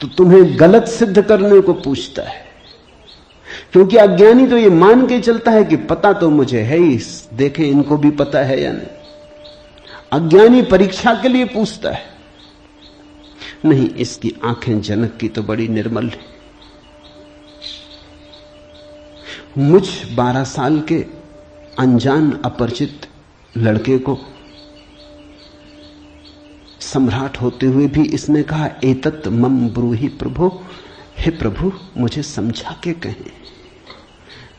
Speaker 2: तो तुम्हें गलत सिद्ध करने को पूछता है, क्योंकि अज्ञानी तो ये मान के चलता है कि पता तो मुझे है ही, देखें इनको भी पता है या नहीं। अज्ञानी परीक्षा के लिए पूछता है। नहीं, इसकी आंखें जनक की तो बड़ी निर्मल है। मुझ 12 साल के अनजान अपरिचित लड़के को सम्राट होते हुए भी इसने कहा, एतत् मम ब्रूहि प्रभो, हे प्रभु मुझे समझा के कहें।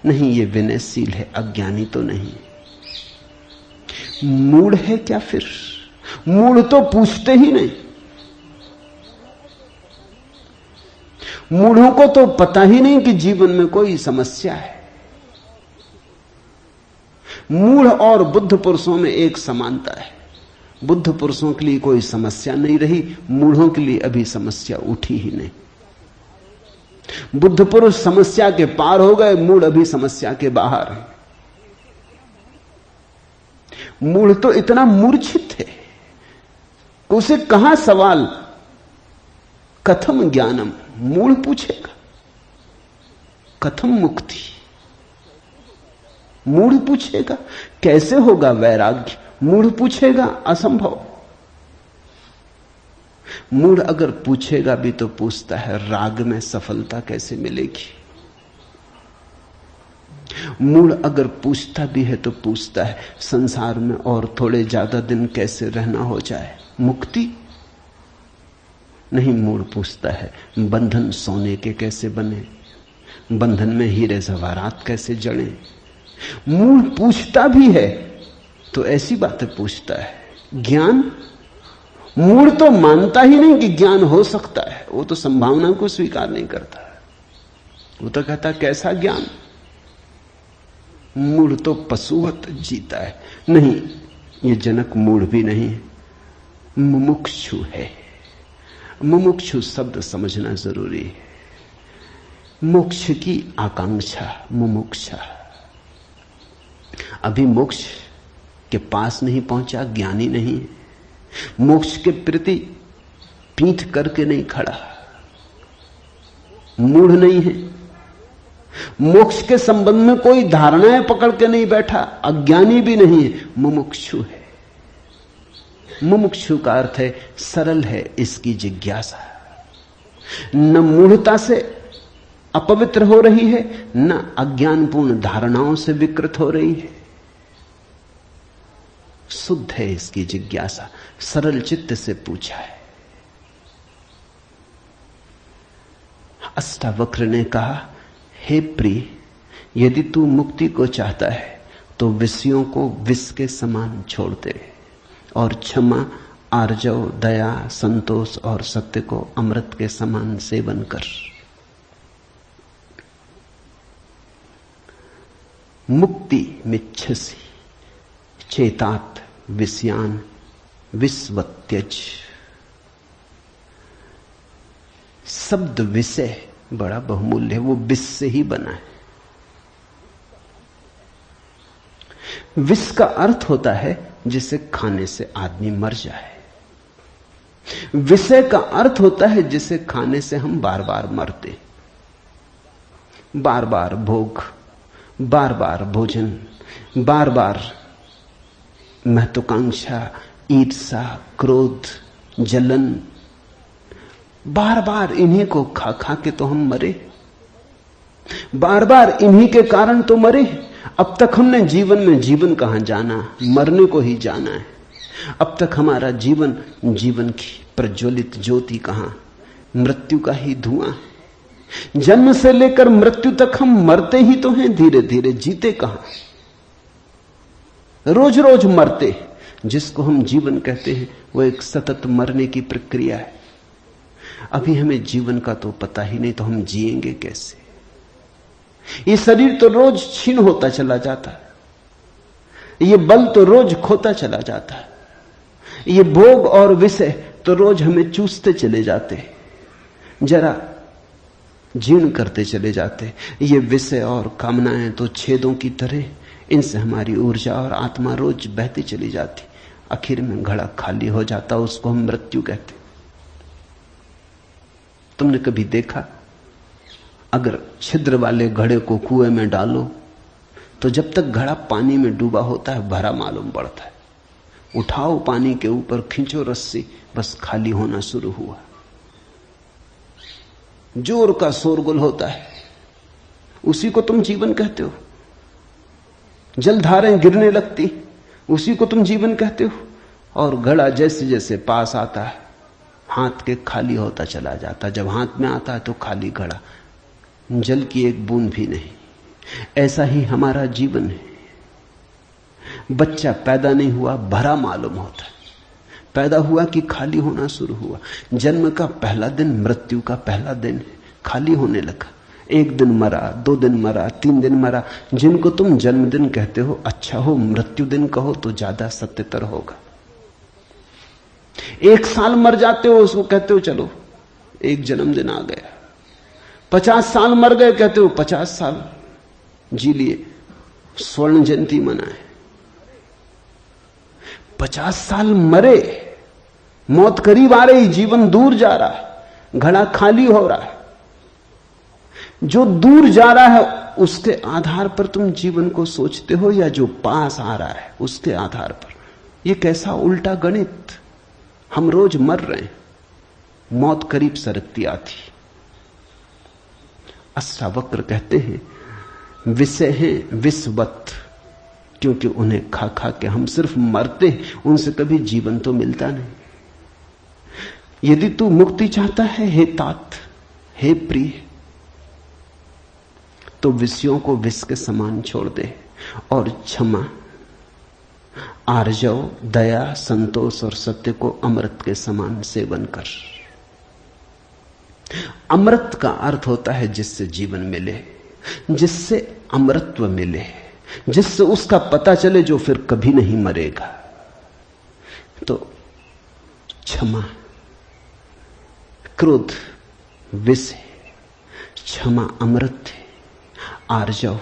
Speaker 2: नहीं, ये विनयशील है, अज्ञानी तो नहीं। मूढ़ है क्या फिर? मूढ़ तो पूछते ही नहीं। मूढ़ों को तो पता ही नहीं कि जीवन में कोई समस्या है। मूढ़ और बुद्ध पुरुषों में एक समानता है। बुद्ध पुरुषों के लिए कोई समस्या नहीं रही, मूढ़ों के लिए अभी समस्या उठी ही नहीं। बुद्ध पुरुष समस्या के पार हो गए, मूढ़ अभी समस्या के बाहर है। मूढ़ तो इतना मूर्छित है कि उसे कहां सवाल कथम ज्ञानम, मूढ़ पूछेगा कथम मुक्ति, मूढ़ पूछेगा कैसे होगा वैराग्य, मूढ़ पूछेगा असंभव। मूढ़ अगर पूछेगा भी तो पूछता है राग में सफलता कैसे मिलेगी। मूढ़ अगर पूछता भी है तो पूछता है संसार में और थोड़े ज्यादा दिन कैसे रहना हो जाए, मुक्ति नहीं। मूढ़ पूछता है बंधन सोने के कैसे बने, बंधन में हीरे जवाहरात कैसे जड़े। मूढ़ पूछता भी है तो ऐसी बातें पूछता है। ज्ञान, मूढ़ तो मानता ही नहीं कि ज्ञान हो सकता है, वो तो संभावना को स्वीकार नहीं करता। वो तो कहता कैसा ज्ञान। मूढ़ तो पशुवत जीता है। नहीं, ये जनक मूढ़ भी नहीं है, मुमुक्षु है। मुमुक्षु शब्द समझना जरूरी है। मोक्ष की आकांक्षा, मुमुक्षा। अभी मोक्ष के पास नहीं पहुंचा, ज्ञानी नहीं है। मोक्ष के प्रति पीठ करके नहीं खड़ा, मूढ़ नहीं है। मोक्ष के संबंध में कोई धारणाएं पकड़ के नहीं बैठा, अज्ञानी भी नहीं है, मुमुक्षु है। मुमुक्षु का अर्थ है सरल है इसकी जिज्ञासा। न मूढ़ता से अपवित्र हो रही है, न अज्ञानपूर्ण धारणाओं से विकृत हो रही है। शुद्ध है इसकी जिज्ञासा, सरल चित्त से पूछा है। अष्टावक्र ने कहा, हे प्रिय, यदि तू मुक्ति को चाहता है तो विषयों को विष के समान छोड़ दे और क्षमा, आर्जव, दया, संतोष और सत्य को अमृत के समान सेवन कर। मुक्ति मिच्छसि चेतात विषयान विस्वत्यज। शब्द विषय बड़ा बहुमूल्य है, वो विष से ही बना है। विष का अर्थ होता है जिसे खाने से आदमी मर जाए। विषय का अर्थ होता है जिसे खाने से हम बार बार मरते, बार बार भोग, बार बार भोजन, बार बार महत्वाकांक्षा, ईर्ष्या, क्रोध, जलन, बार बार इन्हीं को खा खा के तो हम मरे, बार बार इन्हीं के कारण तो मरे। अब तक हमने जीवन में जीवन कहां जाना, मरने को ही जाना है। अब तक हमारा जीवन, जीवन की प्रज्वलित ज्योति कहां, मृत्यु का ही धुआं है। जन्म से लेकर मृत्यु तक हम मरते ही तो हैं, धीरे धीरे, जीते कहां, रोज रोज मरते। जिसको हम जीवन कहते हैं वो एक सतत मरने की प्रक्रिया है। अभी हमें जीवन का तो पता ही नहीं, तो हम जिएंगे कैसे? ये शरीर तो रोज क्षीण होता चला जाता है, ये बल तो रोज खोता चला जाता है, ये भोग और विषय तो रोज हमें चूसते चले जाते, जरा जीर्ण करते चले जाते। ये विषय और कामनाएं तो छेदों की तरह, इनसे हमारी ऊर्जा और आत्मा रोज बहती चली जाती, आखिर में घड़ा खाली हो जाता, उसको हम मृत्यु कहते। तुमने कभी देखा, अगर छिद्र वाले घड़े को कुएं में डालो तो जब तक घड़ा पानी में डूबा होता है भरा मालूम पड़ता है। उठाओ पानी के ऊपर, खींचो रस्सी, बस खाली होना शुरू हुआ। जोर का शोरगुल होता है, उसी को तुम जीवन कहते हो। जलधारें गिरने लगती, उसी को तुम जीवन कहते हो। और घड़ा जैसे जैसे पास आता है, हाथ के खाली होता चला जाता। जब हाथ में आता है तो खाली घड़ा, जल की एक बूंद भी नहीं। ऐसा ही हमारा जीवन है। बच्चा पैदा नहीं हुआ, भरा मालूम होता है। पैदा हुआ कि खाली होना शुरू हुआ। जन्म का पहला दिन मृत्यु का पहला दिन है, खाली होने लगा। एक दिन मरा, 2 दिन मरा, 3 दिन मरा। जिनको तुम जन्मदिन कहते हो अच्छा हो, मृत्यु दिन कहो तो ज्यादा सत्यतर होगा। 1 साल मर जाते हो, उसको कहते हो चलो एक जन्मदिन आ गया। 50 साल मर गए, कहते हो 50 साल जी लिए, स्वर्ण जयंती मनाए। 50 साल मरे, मौत करीब आ रही, जीवन दूर जा रहा है, घड़ा खाली हो रहा है। जो दूर जा रहा है उसके आधार पर तुम जीवन को सोचते हो, या जो पास आ रहा है उसके आधार पर? यह कैसा उल्टा गणित। हम रोज मर रहे हैं, मौत करीब सरकती आती। अष्टावक्र कहते हैं विषय हैं विषवत, क्योंकि उन्हें खा खा के हम सिर्फ मरते हैं, उनसे कभी जीवन तो मिलता नहीं। यदि तू मुक्ति चाहता है हे तात, हे प्रिय, तो विषयों को विष के समान छोड़ दे और क्षमा, आर्जव, दया, संतोष और सत्य को अमृत के समान सेवन कर। अमृत का अर्थ होता है जिससे जीवन मिले, जिससे अमृतत्व मिले, जिससे उसका पता चले जो फिर कभी नहीं मरेगा। तो क्षमा, क्रोध विष है, क्षमा अमृत है। आर्जव,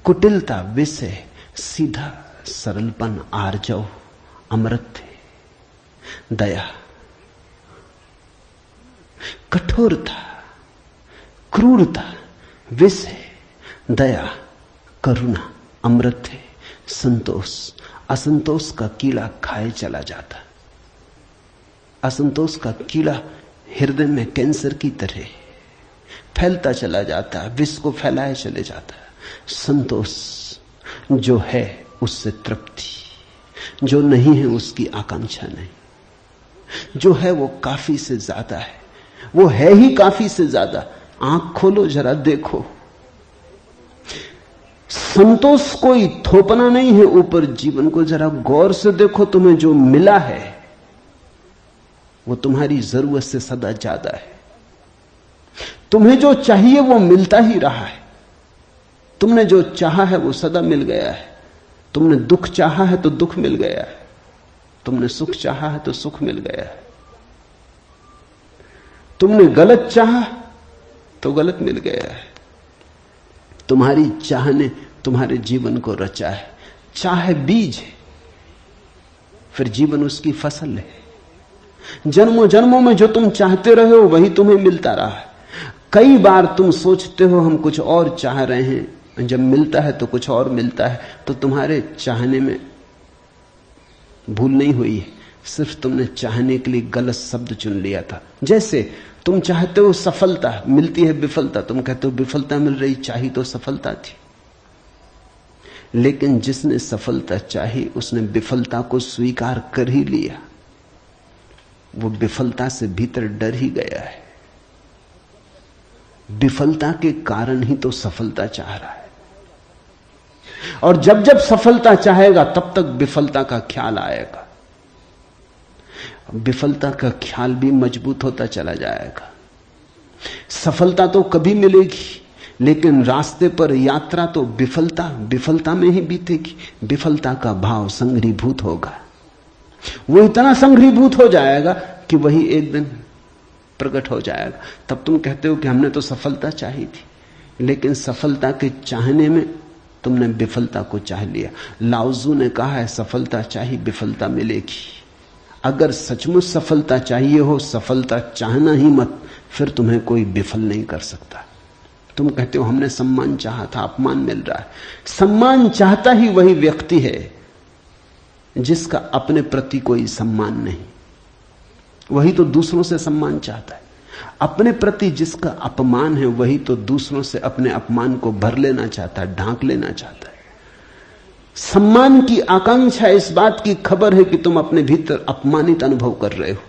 Speaker 2: कुटिलता विष है, सीधा सरलपन आर्जव अमृत है। दया, कठोरता, क्रूरता विष है, दया, करुणा अमृत है। संतोष, असंतोष का कीड़ा खाए चला जाता। असंतोष का कीड़ा हृदय में कैंसर की तरह फैलता चला जाता है, विष को फैलाए चले जाता है। संतोष जो है उससे तृप्ति, जो नहीं है उसकी आकांक्षा नहीं। जो है वो काफी से ज्यादा है, वो है ही काफी से ज्यादा। आंख खोलो जरा देखो, संतोष कोई थोपना नहीं है ऊपर जीवन को। जरा गौर से देखो, तुम्हें जो मिला है वो तुम्हारी जरूरत से सदा ज्यादा है। तुम्हें जो चाहिए वो मिलता ही रहा है। तुमने जो चाहा है वो सदा मिल गया है। तुमने दुख चाहा है तो दुख मिल गया है, तुमने सुख चाहा है तो सुख मिल गया है। तुमने गलत चाहा तो गलत मिल गया है। तुम्हारी चाह ने तुम्हारे जीवन को रचा है। चाह बीज है, फिर जीवन उसकी फसल है। जन्मों जन्मों में जो तुम चाहते रहे हो वही तुम्हें मिलता रहा है। कई बार तुम सोचते हो हम कुछ और चाह रहे हैं, जब मिलता है तो कुछ और मिलता है। तो तुम्हारे चाहने में भूल नहीं हुई है, सिर्फ तुमने चाहने के लिए गलत शब्द चुन लिया था। जैसे तुम चाहते हो सफलता, मिलती है विफलता, तुम कहते हो विफलता मिल रही, चाही तो सफलता थी। लेकिन जिसने सफलता चाही उसने विफलता को स्वीकार कर ही लिया। वो विफलता से भीतर डर ही गया है। विफलता के कारण ही तो सफलता चाह रहा है। और जब जब सफलता चाहेगा तब तक विफलता का ख्याल आएगा। विफलता का ख्याल भी मजबूत होता चला जाएगा। सफलता तो कभी मिलेगी, लेकिन रास्ते पर यात्रा तो विफलता में ही बीतेगी। विफलता का भाव संघरीभूत होगा। वो इतना संघरीभूत हो जाएगा कि वही एक दिन प्रकट हो जाएगा। तब तुम कहते हो कि हमने तो सफलता चाही थी, लेकिन सफलता के चाहने में तुमने विफलता को चाह लिया। लाओजू ने कहा है सफलता चाही विफलता मिलेगी। अगर सचमुच सफलता चाहिए हो, सफलता चाहना ही मत, फिर तुम्हें कोई विफल नहीं कर सकता। तुम कहते हो हमने सम्मान चाहा था, अपमान मिल रहा है। सम्मान चाहता ही वही व्यक्ति है जिसका अपने प्रति कोई सम्मान नहीं। वही तो दूसरों से सम्मान चाहता है। अपने प्रति जिसका अपमान है वही तो दूसरों से अपने अपमान को भर लेना चाहता है, ढांक लेना चाहता है। सम्मान की आकांक्षा इस बात की खबर है कि तुम अपने भीतर अपमानित अनुभव कर रहे हो।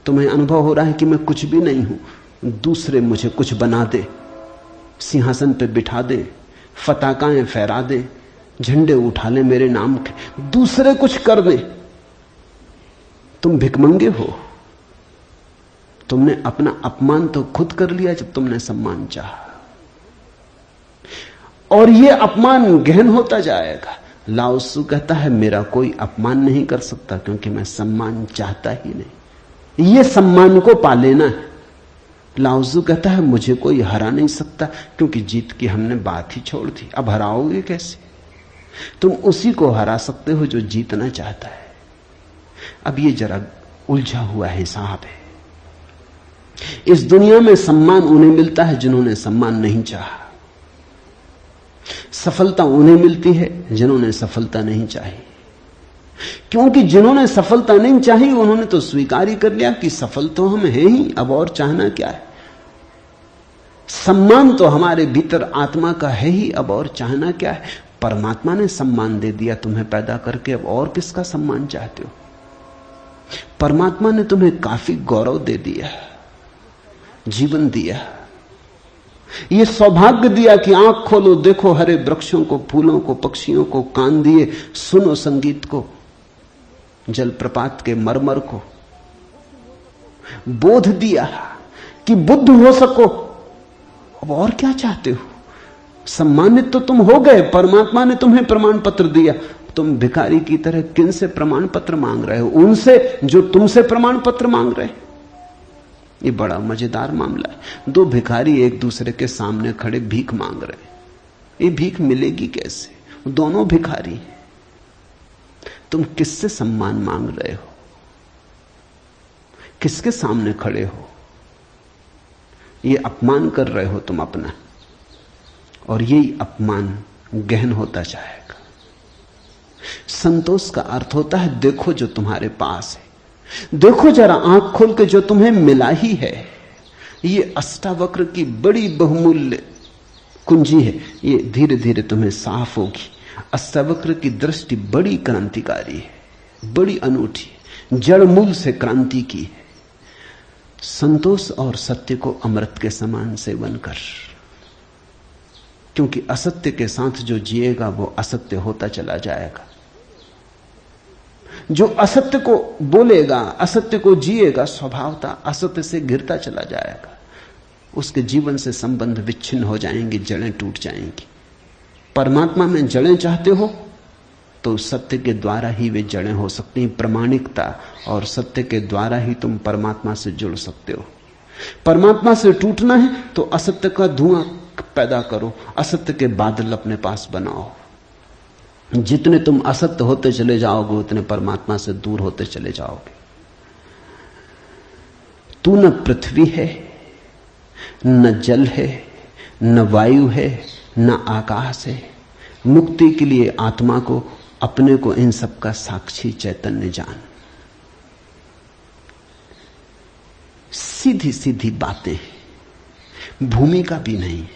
Speaker 2: तुम्हें अनुभव हो रहा है कि मैं कुछ भी नहीं हूं, दूसरे मुझे कुछ बना दे, सिंहासन पे बिठा दे, फताकाएं फहरा दे, झंडे उठा ले मेरे नाम के, दूसरे कुछ कर दे। तुम भिखमंगे हो। तुमने अपना अपमान तो खुद कर लिया जब तुमने सम्मान चाहा, और यह अपमान गहन होता जाएगा। लाओसू कहता है मेरा कोई अपमान नहीं कर सकता क्योंकि मैं सम्मान चाहता ही नहीं। यह सम्मान को पा लेना है। लाओजू कहता है मुझे कोई हरा नहीं सकता क्योंकि जीत की हमने बात ही छोड़ दी, अब हराओगे कैसे? तुम उसी को हरा सकते हो जो जीतना चाहता है। अब ये जरा उलझा हुआ हिसाब है। इस दुनिया में सम्मान उन्हें मिलता है जिन्होंने सम्मान नहीं चाहा। सफलता उन्हें मिलती है जिन्होंने सफलता नहीं चाही। क्योंकि जिन्होंने सफलता नहीं चाही उन्होंने तो स्वीकार ही कर लिया कि सफल तो हम हैं ही, अब और चाहना क्या है। सम्मान तो हमारे भीतर आत्मा का है ही, अब और चाहना क्या है। परमात्मा ने सम्मान दे दिया तुम्हें पैदा करके, अब और किसका सम्मान चाहते हो। परमात्मा ने तुम्हें काफी गौरव दे दिया, जीवन दिया, यह सौभाग्य दिया कि आंख खोलो देखो हरे वृक्षों को, फूलों को, पक्षियों को, कान दिए सुनो संगीत को, जलप्रपात के मरमर को, बोध दिया कि बुद्ध हो सको। अब और क्या चाहते हो। सम्मानित तो तुम हो गए, परमात्मा ने तुम्हें प्रमाण पत्र दिया। तुम भिखारी की तरह किन से प्रमाण पत्र मांग रहे हो? उनसे जो तुमसे प्रमाण पत्र मांग रहे। ये बड़ा मजेदार मामला है। दो भिखारी एक दूसरे के सामने खड़े भीख मांग रहे। ये भीख मिलेगी कैसे? दोनों भिखारी हैं। तुम किससे सम्मान मांग रहे हो? किसके सामने खड़े हो? ये अपमान कर रहे हो तुम अपना, और यही अपमान गहन होता जाएगा। संतोष का अर्थ होता है देखो जो तुम्हारे पास है, देखो जरा आंख खोल के जो तुम्हें मिला ही है। ये अष्टावक्र की बड़ी बहुमूल्य कुंजी है, ये धीरे धीरे तुम्हें साफ होगी। अष्टावक्र की दृष्टि बड़ी क्रांतिकारी है, बड़ी अनूठी, जड़ मूल से क्रांति की है। संतोष और सत्य को अमृत के समान सेवन कर, क्योंकि असत्य के साथ जो जिएगा वो असत्य होता चला जाएगा। जो असत्य को बोलेगा, असत्य को जिएगा, स्वभावतः असत्य से घिरता चला जाएगा। उसके जीवन से संबंध विच्छिन्न हो जाएंगे, जड़ें टूट जाएंगी। परमात्मा में जड़ें चाहते हो तो सत्य के द्वारा ही वे जड़ें हो सकती हैं। प्रामाणिकता और सत्य के द्वारा ही तुम परमात्मा से जुड़ सकते हो। परमात्मा से टूटना है तो असत्य का धुआं पैदा करो, असत्य के बादल अपने पास बनाओ। जितने तुम असत्य होते चले जाओगे उतने परमात्मा से दूर होते चले जाओगे। तू न पृथ्वी है, न जल है, न वायु है, न आकाश है। मुक्ति के लिए आत्मा को, अपने को, इन सब का साक्षी चैतन्य जान। सीधी सीधी बातें, भूमिका भी नहीं।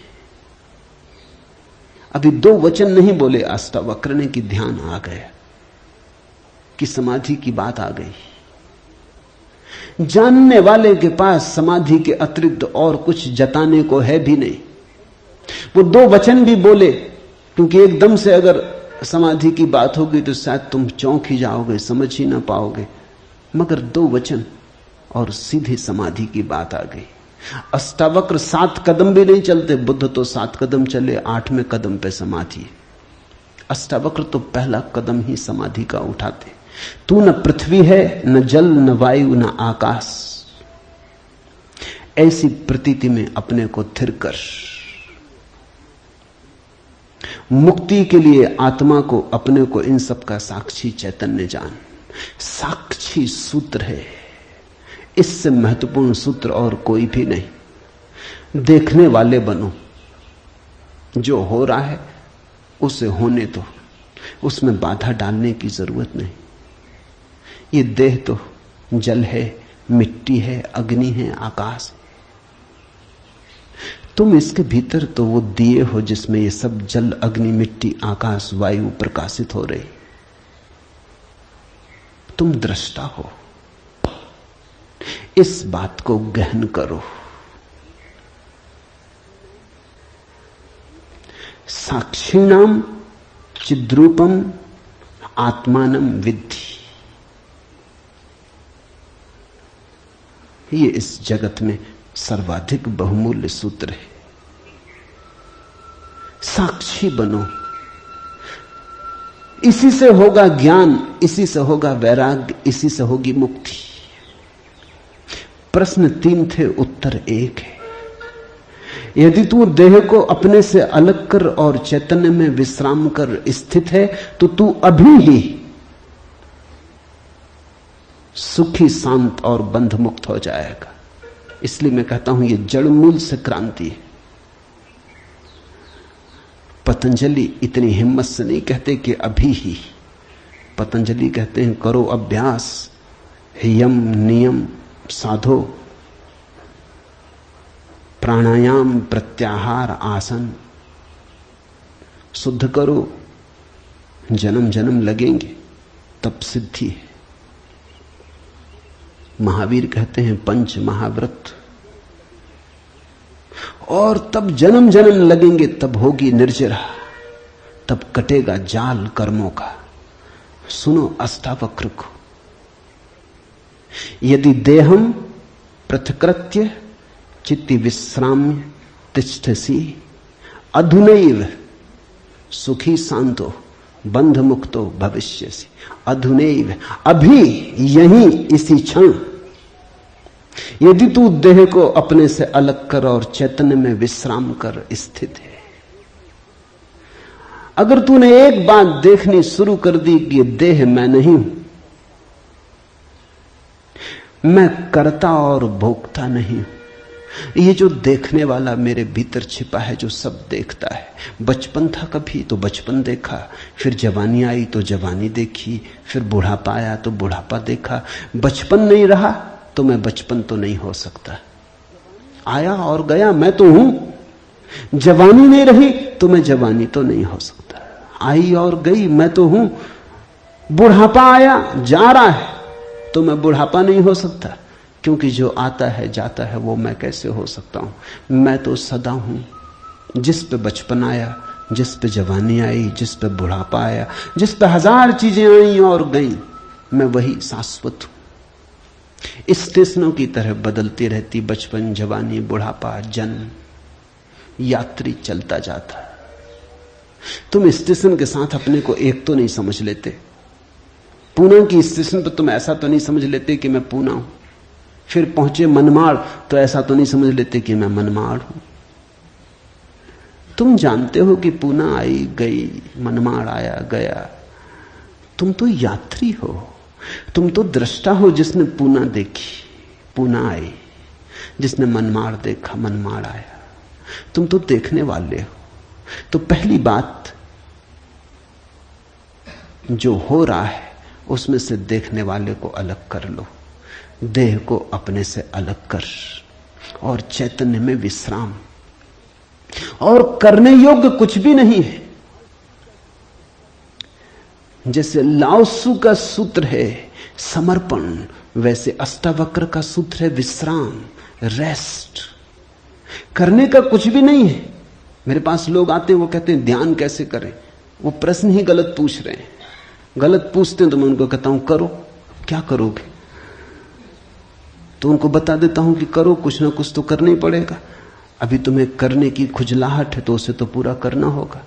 Speaker 2: अभी 2 वचन नहीं बोले अष्टावक्र ने कि ध्यान आ गया, कि समाधि की बात आ गई। जानने वाले के पास समाधि के अतिरिक्त और कुछ जताने को है भी नहीं। वो 2 वचन भी बोले, क्योंकि एकदम से अगर समाधि की बात होगी तो शायद तुम चौंक ही जाओगे, समझ ही ना पाओगे। मगर 2 वचन और सीधी समाधि की बात आ गई। अष्टावक्र 7 कदम भी नहीं चलते, बुद्ध तो 7 कदम चले, 8वें कदम पे समाधि। अष्टावक्र तो पहला कदम ही समाधि का उठाते। तू न पृथ्वी है, न जल, न वायु, न आकाश। ऐसी प्रतीति में अपने को थिर कर। मुक्ति के लिए आत्मा को, अपने को, इन सब का साक्षी चैतन्य जान। साक्षी सूत्र है, इससे महत्वपूर्ण सूत्र और कोई भी नहीं। देखने वाले बनो, जो हो रहा है उसे होने दो, उसमें बाधा डालने की जरूरत नहीं। ये देह तो जल है, मिट्टी है, अग्नि है, आकाश है। तुम इसके भीतर तो वो दिए हो जिसमें ये सब जल, अग्नि, मिट्टी, आकाश, वायु प्रकाशित हो रही। तुम दृष्टा हो। इस बात को गहन करो। साक्षिणाम चिद्रूपम आत्मानम विद्धि। ये इस जगत में सर्वाधिक बहुमूल्य सूत्र है। साक्षी बनो। इसी से होगा ज्ञान, इसी से होगा वैराग्य, इसी से होगी मुक्ति। प्रश्न 3 थे, उत्तर 1 है। यदि तू देह को अपने से अलग कर और चैतन्य में विश्राम कर स्थित है, तो तू अभी ही सुखी, शांत और बंध मुक्त हो जाएगा। इसलिए मैं कहता हूं यह जड़ मूल से क्रांति है। पतंजलि इतनी हिम्मत से नहीं कहते कि अभी ही। पतंजलि कहते हैं करो अभ्यास, यम नियम साधो, प्राणायाम, प्रत्याहार, आसन शुद्ध करो। जन्म जन्म लगेंगे तब सिद्धि है। महावीर कहते हैं 5 महाव्रत, और तब जन्म जन्म लगेंगे, तब होगी निर्जरा, तब कटेगा जाल कर्मों का। सुनो अष्टावक्र को। यदि देहम पृथकृत्य चित्ति विश्राम्य तिष्ठसि अधुनैव सुखी शांतो बंध मुक्तो भविष्यसि। अधुनैव, अभी, यहीं, इसी क्षण। यदि तू देह को अपने से अलग कर और चैतन्य में विश्राम कर स्थित है, अगर तूने एक बात देखनी शुरू कर दी कि देह मैं नहीं हूं, मैं करता और भोगता नहीं हूं, ये जो देखने वाला मेरे भीतर छिपा है, जो सब देखता है। बचपन था कभी तो बचपन देखा, फिर जवानी आई तो जवानी देखी, फिर बुढ़ापा आया तो बुढ़ापा देखा। बचपन नहीं रहा तो मैं बचपन तो नहीं हो सकता। आया और गया, मैं तो हूं। जवानी नहीं रही तो मैं जवानी तो नहीं हो सकता। आई और गई, मैं तो हूं। बुढ़ापा आया, जा रहा है, तो मैं बुढ़ापा नहीं हो सकता, क्योंकि जो आता है जाता है वो मैं कैसे हो सकता हूं। मैं तो सदा हूं। जिस पे बचपन आया, जिस पे जवानी आई, जिस पे बुढ़ापा आया, जिस पे 1000 चीजें आई और गईं, मैं वही शाश्वत हूं। स्टेशनों की तरह बदलती रहती बचपन, जवानी, बुढ़ापा, जन्म, यात्री चलता जाता। तुम स्टेशन के साथ अपने को एक तो नहीं समझ लेते। पूना की स्टेशन पर तुम ऐसा तो नहीं समझ लेते कि मैं पूना हूं। फिर पहुंचे मनमाड़ तो ऐसा तो नहीं समझ लेते कि मैं मनमाड़ हूं। तुम जानते हो कि पूना आई गई, मनमाड़ आया गया। तुम तो यात्री हो, तुम तो दृष्टा हो जिसने पूना देखी, पूना आई। जिसने मनमाड़ देखा मनमाड़ आया। तुम तो देखने वाले हो। तो पहली बात, जो हो रहा है उसमें से देखने वाले को अलग कर लो, देह को अपने से अलग कर, और चैतन्य में विश्राम। और करने योग्य कुछ भी नहीं है। जैसे लाओत्सु का सूत्र है समर्पण, वैसे अष्टावक्र का सूत्र है विश्राम, रेस्ट। करने का कुछ भी नहीं है। मेरे पास लोग आते हैं, वो कहते हैं ध्यान कैसे करें। वो प्रश्न ही गलत पूछ रहे हैं। गलत पूछते हैं तो मैं उनको कहता हूं करो। क्या करोगे? तो उनको बता देता हूं कि करो, कुछ ना कुछ तो करना ही पड़ेगा। अभी तुम्हें करने की खुजलाहट है तो उसे तो पूरा करना होगा।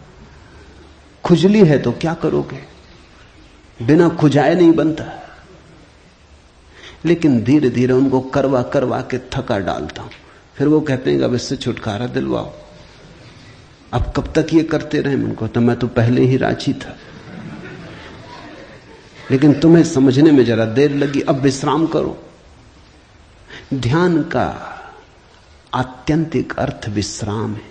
Speaker 2: खुजली है तो क्या करोगे? बिना खुजाए नहीं बनता। लेकिन धीरे धीरे उनको करवा करवा के थका डालता हूं। फिर वो कहते हैं अब इससे छुटकारा दिलवाओ। अब कब तक ये करते रहे? उनको तो मैं तो पहले ही राजी था, लेकिन तुम्हें समझने में जरा देर लगी। अब विश्राम करो। ध्यान का आत्यंतिक अर्थ विश्राम है।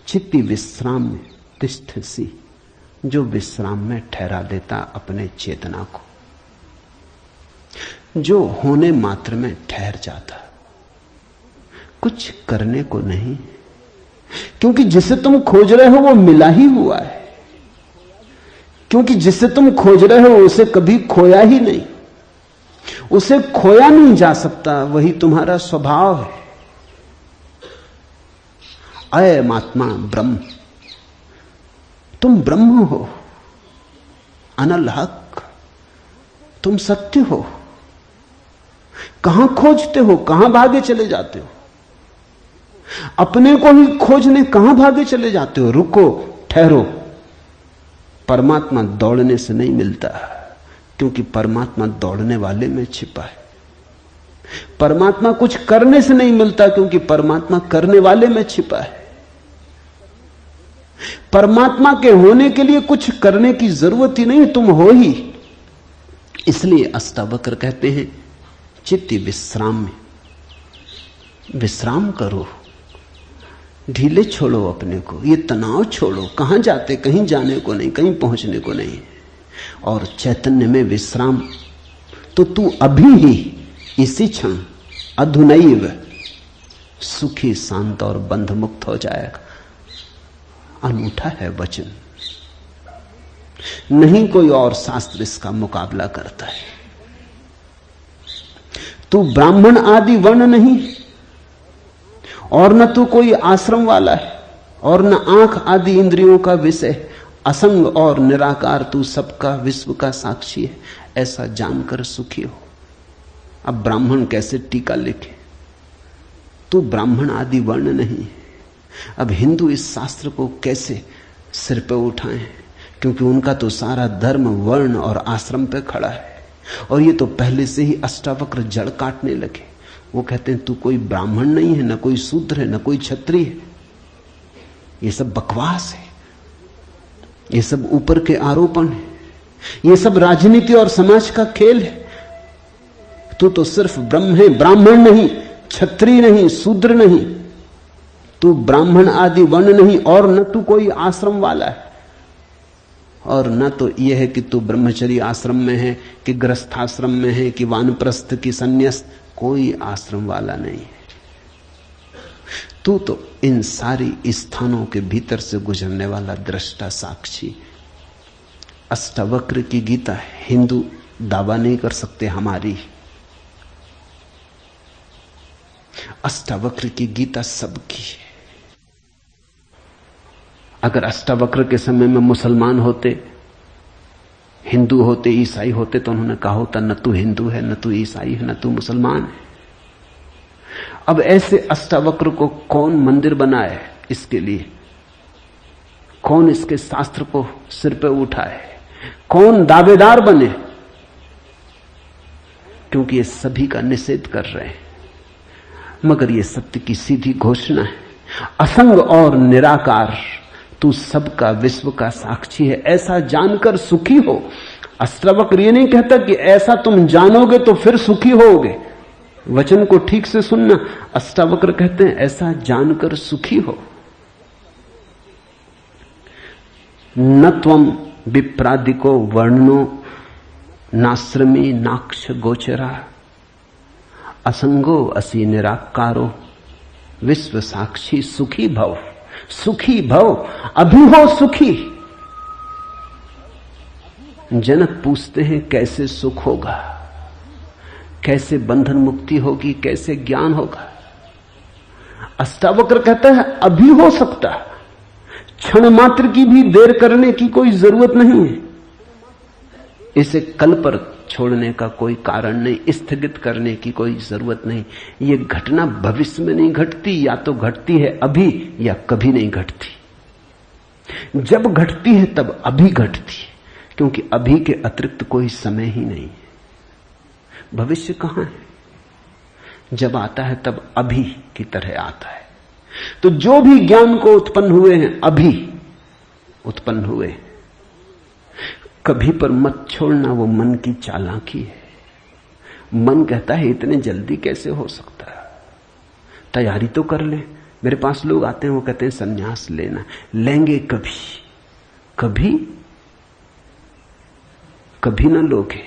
Speaker 2: चित्ती विश्राम में तिष्ठसि, जो विश्राम में ठहरा देता अपने चेतना को, जो होने मात्र में ठहर जाता, कुछ करने को नहीं। क्योंकि जिसे तुम खोज रहे हो वो मिला ही हुआ है। क्योंकि जिसे तुम खोज रहे हो उसे कभी खोया ही नहीं, उसे खोया नहीं जा सकता। वही तुम्हारा स्वभाव है। अयम आत्मा ब्रह्म, तुम ब्रह्म हो, अनल हक, तुम सत्य हो। कहां खोजते हो? कहां भागे चले जाते हो? अपने को ही खोजने कहां भागे चले जाते हो? रुको, ठहरो। परमात्मा दौड़ने से नहीं मिलता, क्योंकि परमात्मा दौड़ने वाले में छिपा है। परमात्मा कुछ करने से नहीं मिलता, क्योंकि परमात्मा करने वाले में छिपा है। परमात्मा के होने के लिए कुछ करने की जरूरत ही नहीं, तुम हो ही। इसलिए अष्टावक्र कहते हैं चित्ती विश्राम में विश्राम करो, ढीले छोड़ो अपने को, ये तनाव छोड़ो। कहां जाते? कहीं जाने को नहीं, कहीं पहुंचने को नहीं। और चैतन्य में विश्राम, तो तू अभी ही इसी क्षण अधुनैव सुखी शांत और बंध मुक्त हो जाएगा। अनूठा है वचन, नहीं कोई और शास्त्र इसका मुकाबला करता है। तू ब्राह्मण आदि वर्ण नहीं, और न तू कोई आश्रम वाला है, और न आंख आदि इंद्रियों का विषय। असंग और निराकार तू सबका विश्व का साक्षी है, ऐसा जानकर सुखी हो। अब ब्राह्मण कैसे टीका लिखे? तू ब्राह्मण आदि वर्ण नहीं। अब हिंदू इस शास्त्र को कैसे सिर पे उठाएं? क्योंकि उनका तो सारा धर्म वर्ण और आश्रम पे खड़ा है। और ये तो पहले से ही अष्टावक्र जड़ काटने लगे। वो कहते हैं तू कोई ब्राह्मण नहीं है, न कोई शूद्र है, न कोई क्षत्रिय है। ये सब बकवास है, ये सब ऊपर के आरोपण है, ये सब राजनीति और समाज का खेल है। तू तो सिर्फ ब्रह्म है, ब्राह्मण नहीं, क्षत्रिय नहीं, शूद्र नहीं। तू ब्राह्मण आदि वर्ण नहीं, और न तू कोई आश्रम वाला है, और न तो यह है कि तू ब्रह्मचर्य आश्रम में है कि गृहस्थाश्रम में है कि वानप्रस्थ की संन्यास। कोई आश्रम वाला नहीं है। तू तो इन सारी स्थानों के भीतर से गुजरने वाला दृष्टा साक्षी। अष्टावक्र की गीता हिंदू दावा नहीं कर सकते हमारी। अष्टावक्र की गीता सबकी है। अगर अष्टावक्र के समय में मुसलमान होते, हिंदू होते, ईसाई होते, तो उन्होंने कहा होता न तू हिंदू है, न तू ईसाई है, न तू मुसलमान है। अब ऐसे अष्टावक्र को कौन मंदिर बनाए? इसके लिए कौन इसके शास्त्र को सिर पे उठाए? कौन दावेदार बने? क्योंकि ये सभी का निषेध कर रहे हैं। मगर ये सत्य की सीधी घोषणा है, असंग और निराकार तू सबका विश्व का साक्षी है, ऐसा जानकर सुखी हो। अष्टावक्र ये नहीं कहता कि ऐसा तुम जानोगे तो फिर सुखी होगे। वचन को ठीक से सुनना। अष्टावक्र कहते हैं ऐसा जानकर सुखी हो। न त्वम विप्रादिको वर्णनो नाश्रमी नाक्ष गोचरा असंगो असि निराकारो विश्व साक्षी सुखी भव। सुखी भव, अभी हो सुखी। जनक पूछते हैं कैसे सुख होगा, कैसे बंधन मुक्ति होगी, कैसे ज्ञान होगा। अष्टावक्र कहता है अभी हो सकता, क्षण मात्र की भी देर करने की कोई जरूरत नहीं है। इसे कल पर छोड़ने का कोई कारण नहीं, स्थगित करने की कोई जरूरत नहीं। ये घटना भविष्य में नहीं घटती, या तो घटती है अभी या कभी नहीं घटती। जब घटती है तब अभी घटती है, क्योंकि अभी के अतिरिक्त कोई समय ही नहीं है। भविष्य कहां है? जब आता है तब अभी की तरह आता है। तो जो भी ज्ञान को उत्पन्न हुए हैं अभी उत्पन्न हुए हैं। कभी पर मत छोड़ना, वो मन की चालाकी है। मन कहता है इतने जल्दी कैसे हो सकता है, तैयारी तो कर ले। मेरे पास लोग आते हैं, वो कहते हैं संन्यास लेना, लेंगे कभी, कभी कभी ना लोगे।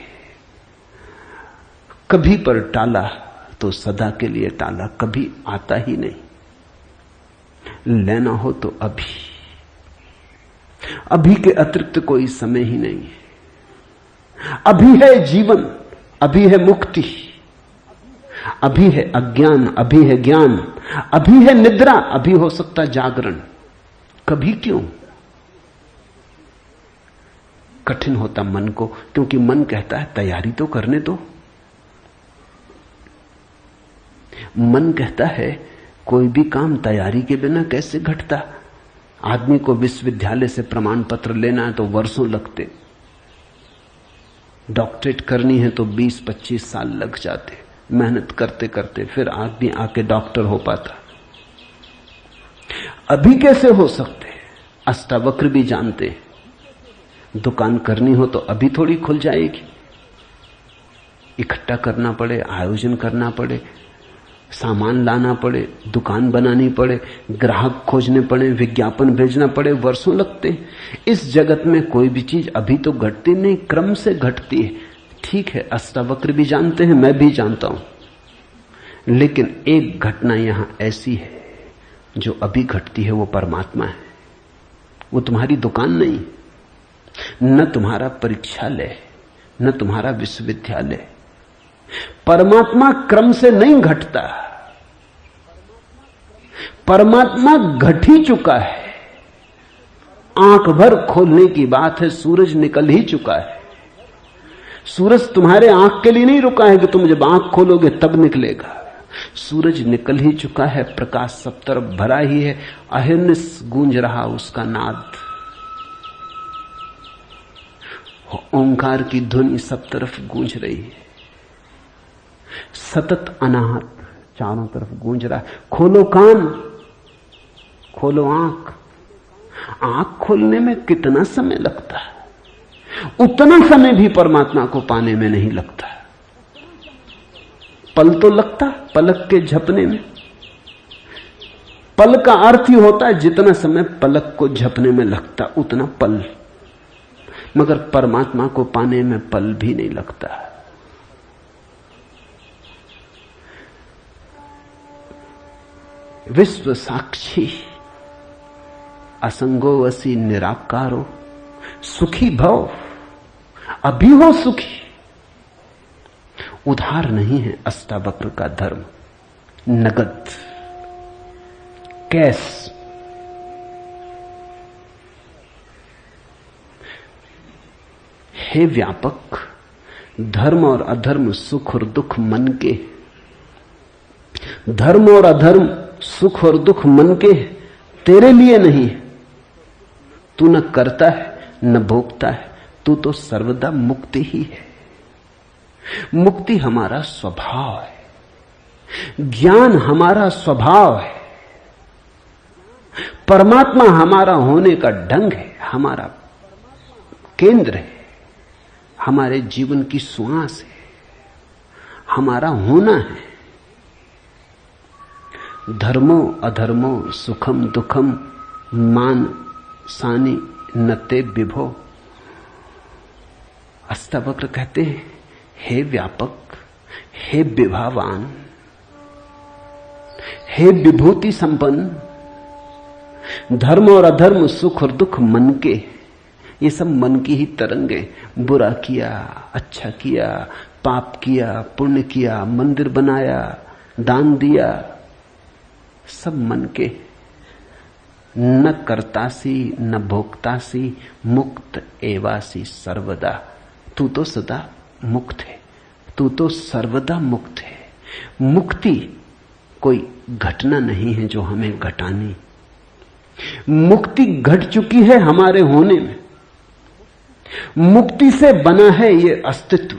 Speaker 2: कभी पर टाला तो सदा के लिए टाला, कभी आता ही नहीं। लेना हो तो अभी, अभी के अतिरिक्त कोई समय ही नहीं है। अभी है जीवन, अभी है मुक्ति, अभी है अज्ञान, अभी है ज्ञान, अभी है निद्रा, अभी हो सकता जागरण। कभी क्यों? कठिन होता मन को, क्योंकि मन कहता है तैयारी तो करने दो। मन कहता है कोई भी काम तैयारी के बिना कैसे घटता। आदमी को विश्वविद्यालय से प्रमाण पत्र लेना है तो वर्षों लगते, डॉक्टरेट करनी है तो 20-25 साल लग जाते, मेहनत करते करते फिर आदमी आके डॉक्टर हो पाता। अभी कैसे हो सकते? अष्टावक्र भी जानते, दुकान करनी हो तो अभी थोड़ी खुल जाएगी। इकट्ठा करना पड़े, आयोजन करना पड़े, सामान लाना पड़े, दुकान बनानी पड़े, ग्राहक खोजने पड़े, विज्ञापन भेजना पड़े, वर्षों लगते हैं। इस जगत में कोई भी चीज अभी तो घटती नहीं, क्रम से घटती है। ठीक है, अष्टावक्र भी जानते हैं, मैं भी जानता हूं, लेकिन एक घटना यहां ऐसी है जो अभी घटती है, वो परमात्मा है। वो तुम्हारी दुकान नहीं, न तुम्हारा परीक्षालय, न तुम्हारा विश्वविद्यालय। परमात्मा क्रम से नहीं घटता, परमात्मा घट ही चुका है। आंख भर खोलने की बात है, सूरज निकल ही चुका है। सूरज तुम्हारे आंख के लिए नहीं रुका है कि तुम जब आंख खोलोगे तब निकलेगा। सूरज निकल ही चुका है, प्रकाश सब तरफ भरा ही है, अहिर्निश गूंज रहा उसका नाद, ओंकार की ध्वनि सब तरफ गूंज रही है, सतत अनाहत चारों तरफ गूंज रहा है। खोलो कान, खोलो आंख। आंख खोलने में कितना समय लगता है, उतना समय भी परमात्मा को पाने में नहीं लगता। पल तो लगता, पलक के झपने में। पल का अर्थ ही होता है जितना समय पलक को झपने में लगता उतना पल, मगर परमात्मा को पाने में पल भी नहीं लगता। विश्व साक्षी असंगो वसी निराकारो सुखी भव। अभी हो सुखी। उधार नहीं है अष्टावक्र का धर्म, नगद, कैश। हे व्यापक, धर्म और अधर्म, सुख और दुख मन के। धर्म और अधर्म, सुख और दुख मन के, तेरे लिए नहीं। तू न करता है न भोगता है, तू तो सर्वदा मुक्ति ही है। मुक्ति हमारा स्वभाव है, ज्ञान हमारा स्वभाव है, परमात्मा हमारा होने का ढंग है, हमारा केंद्र है, हमारे जीवन की श्वास है, हमारा होना है। धर्मो अधर्मो सुखम दुखम मान सानी नते विभो। अष्टावक्र कहते हैं, हे व्यापक, हे विभावान, हे विभूति संपन्न, धर्म और अधर्म, सुख और दुख मन के, ये सब मन की ही तरंगे। बुरा किया, अच्छा किया, पाप किया, पुण्य किया, मंदिर बनाया, दान दिया, सब मन के। न कर्तासी न भोक्तासी मुक्त एवासी सर्वदा। तू तो सदा मुक्त है, तू तो सर्वदा मुक्त है। मुक्ति कोई घटना नहीं है जो हमें घटानी। मुक्ति घट चुकी है हमारे होने में। मुक्ति से बना है ये अस्तित्व,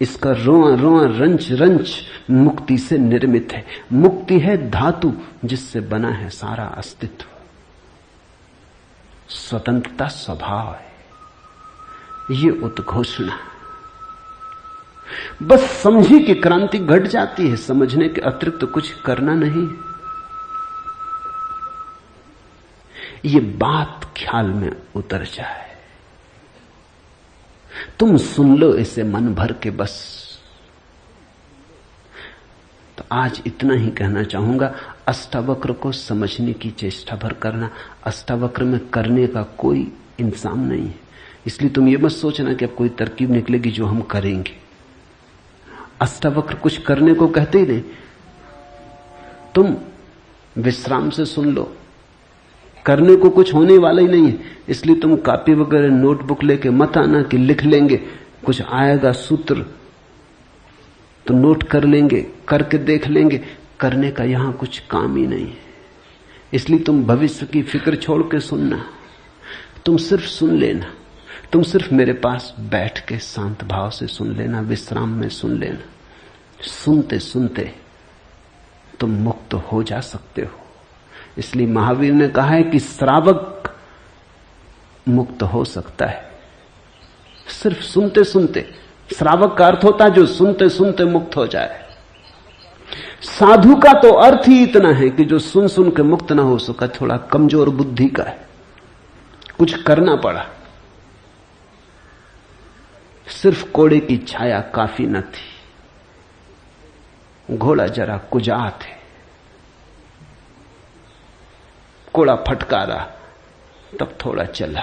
Speaker 2: इसका रोआ रोआ रंच रंच मुक्ति से निर्मित है। मुक्ति है धातु जिससे बना है सारा अस्तित्व। स्वतंत्रता स्वभाव है ये उद्घोषणा। बस समझी कि क्रांति घट जाती है, समझने के अतिरिक्त तो कुछ करना नहीं। ये बात ख्याल में उतर जाए, तुम सुन लो इसे मन भर के बस। तो आज इतना ही कहना चाहूंगा। अष्टावक्र को समझने की चेष्टा भर करना। अष्टावक्र में करने का कोई इंतजाम नहीं है, इसलिए तुम ये मत सोचना कि अब कोई तरकीब निकलेगी जो हम करेंगे। अष्टावक्र कुछ करने को कहते ही नहीं। तुम विश्राम से सुन लो, करने को कुछ होने वाला ही नहीं है, इसलिए तुम कॉपी वगैरह नोटबुक लेके मत आना कि लिख लेंगे, कुछ आएगा सूत्र तो नोट कर लेंगे, करके देख लेंगे। करने का यहां कुछ काम ही नहीं है, इसलिए तुम भविष्य की फिक्र छोड़ के सुनना। तुम सिर्फ सुन लेना, तुम सिर्फ मेरे पास बैठ के शांत भाव से सुन लेना, विश्राम में सुन लेना। सुनते सुनते तुम मुक्त हो जा सकते हो। इसलिए महावीर ने कहा है कि श्रावक मुक्त हो सकता है सिर्फ सुनते सुनते। श्रावक का अर्थ होता है जो सुनते सुनते मुक्त हो जाए। साधु का तो अर्थ ही इतना है कि जो सुन सुन के मुक्त ना हो सका, थोड़ा कमजोर बुद्धि का है, कुछ करना पड़ा। सिर्फ कोड़े की छाया काफी न थी, घोड़ा जरा कुजात है, कोड़ा फटकारा तब थोड़ा चला,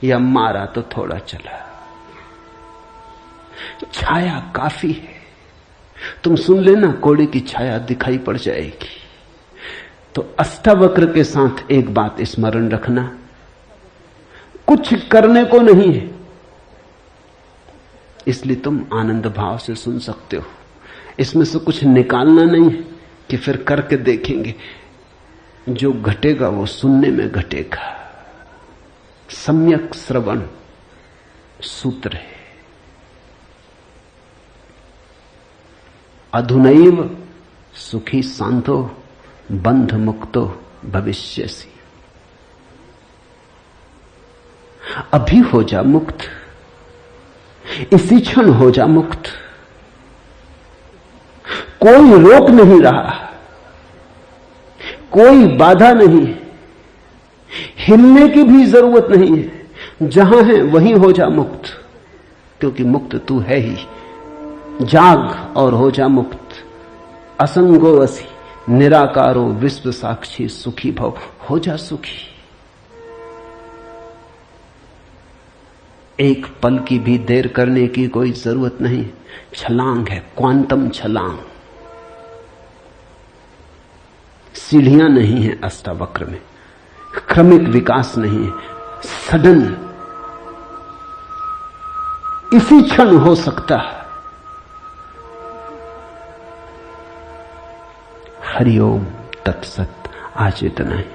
Speaker 2: या मारा तो थोड़ा चला। छाया काफी है, तुम सुन लेना, कोड़े की छाया दिखाई पड़ जाएगी। तो अष्टावक्र के साथ एक बात स्मरण रखना, कुछ करने को नहीं है, इसलिए तुम आनंद भाव से सुन सकते हो। इसमें से कुछ निकालना नहीं है कि फिर करके देखेंगे। जो घटेगा वो सुनने में घटेगा। सम्यक श्रवण सूत्र है। अधुनैव सुखी शांतो बंध मुक्तो भविष्यसि। अभी हो जा मुक्त, इसी क्षण हो जा मुक्त। कोई रोक नहीं रहा, कोई बाधा नहीं, हिलने की भी जरूरत नहीं है। जहां है वहीं हो जा मुक्त, क्योंकि मुक्त तू है ही। जाग और हो जा मुक्त। असंगो वसी निराकारो विश्व साक्षी सुखी भव। हो जा सुखी। एक पल की भी देर करने की कोई जरूरत नहीं। छलांग है, क्वांटम छलांग। सीढ़ियां नहीं है अष्टावक्र में, क्रमिक विकास नहीं है, सडन इसी क्षण हो सकता है। हरिओम तत्सत। आज इतना ही।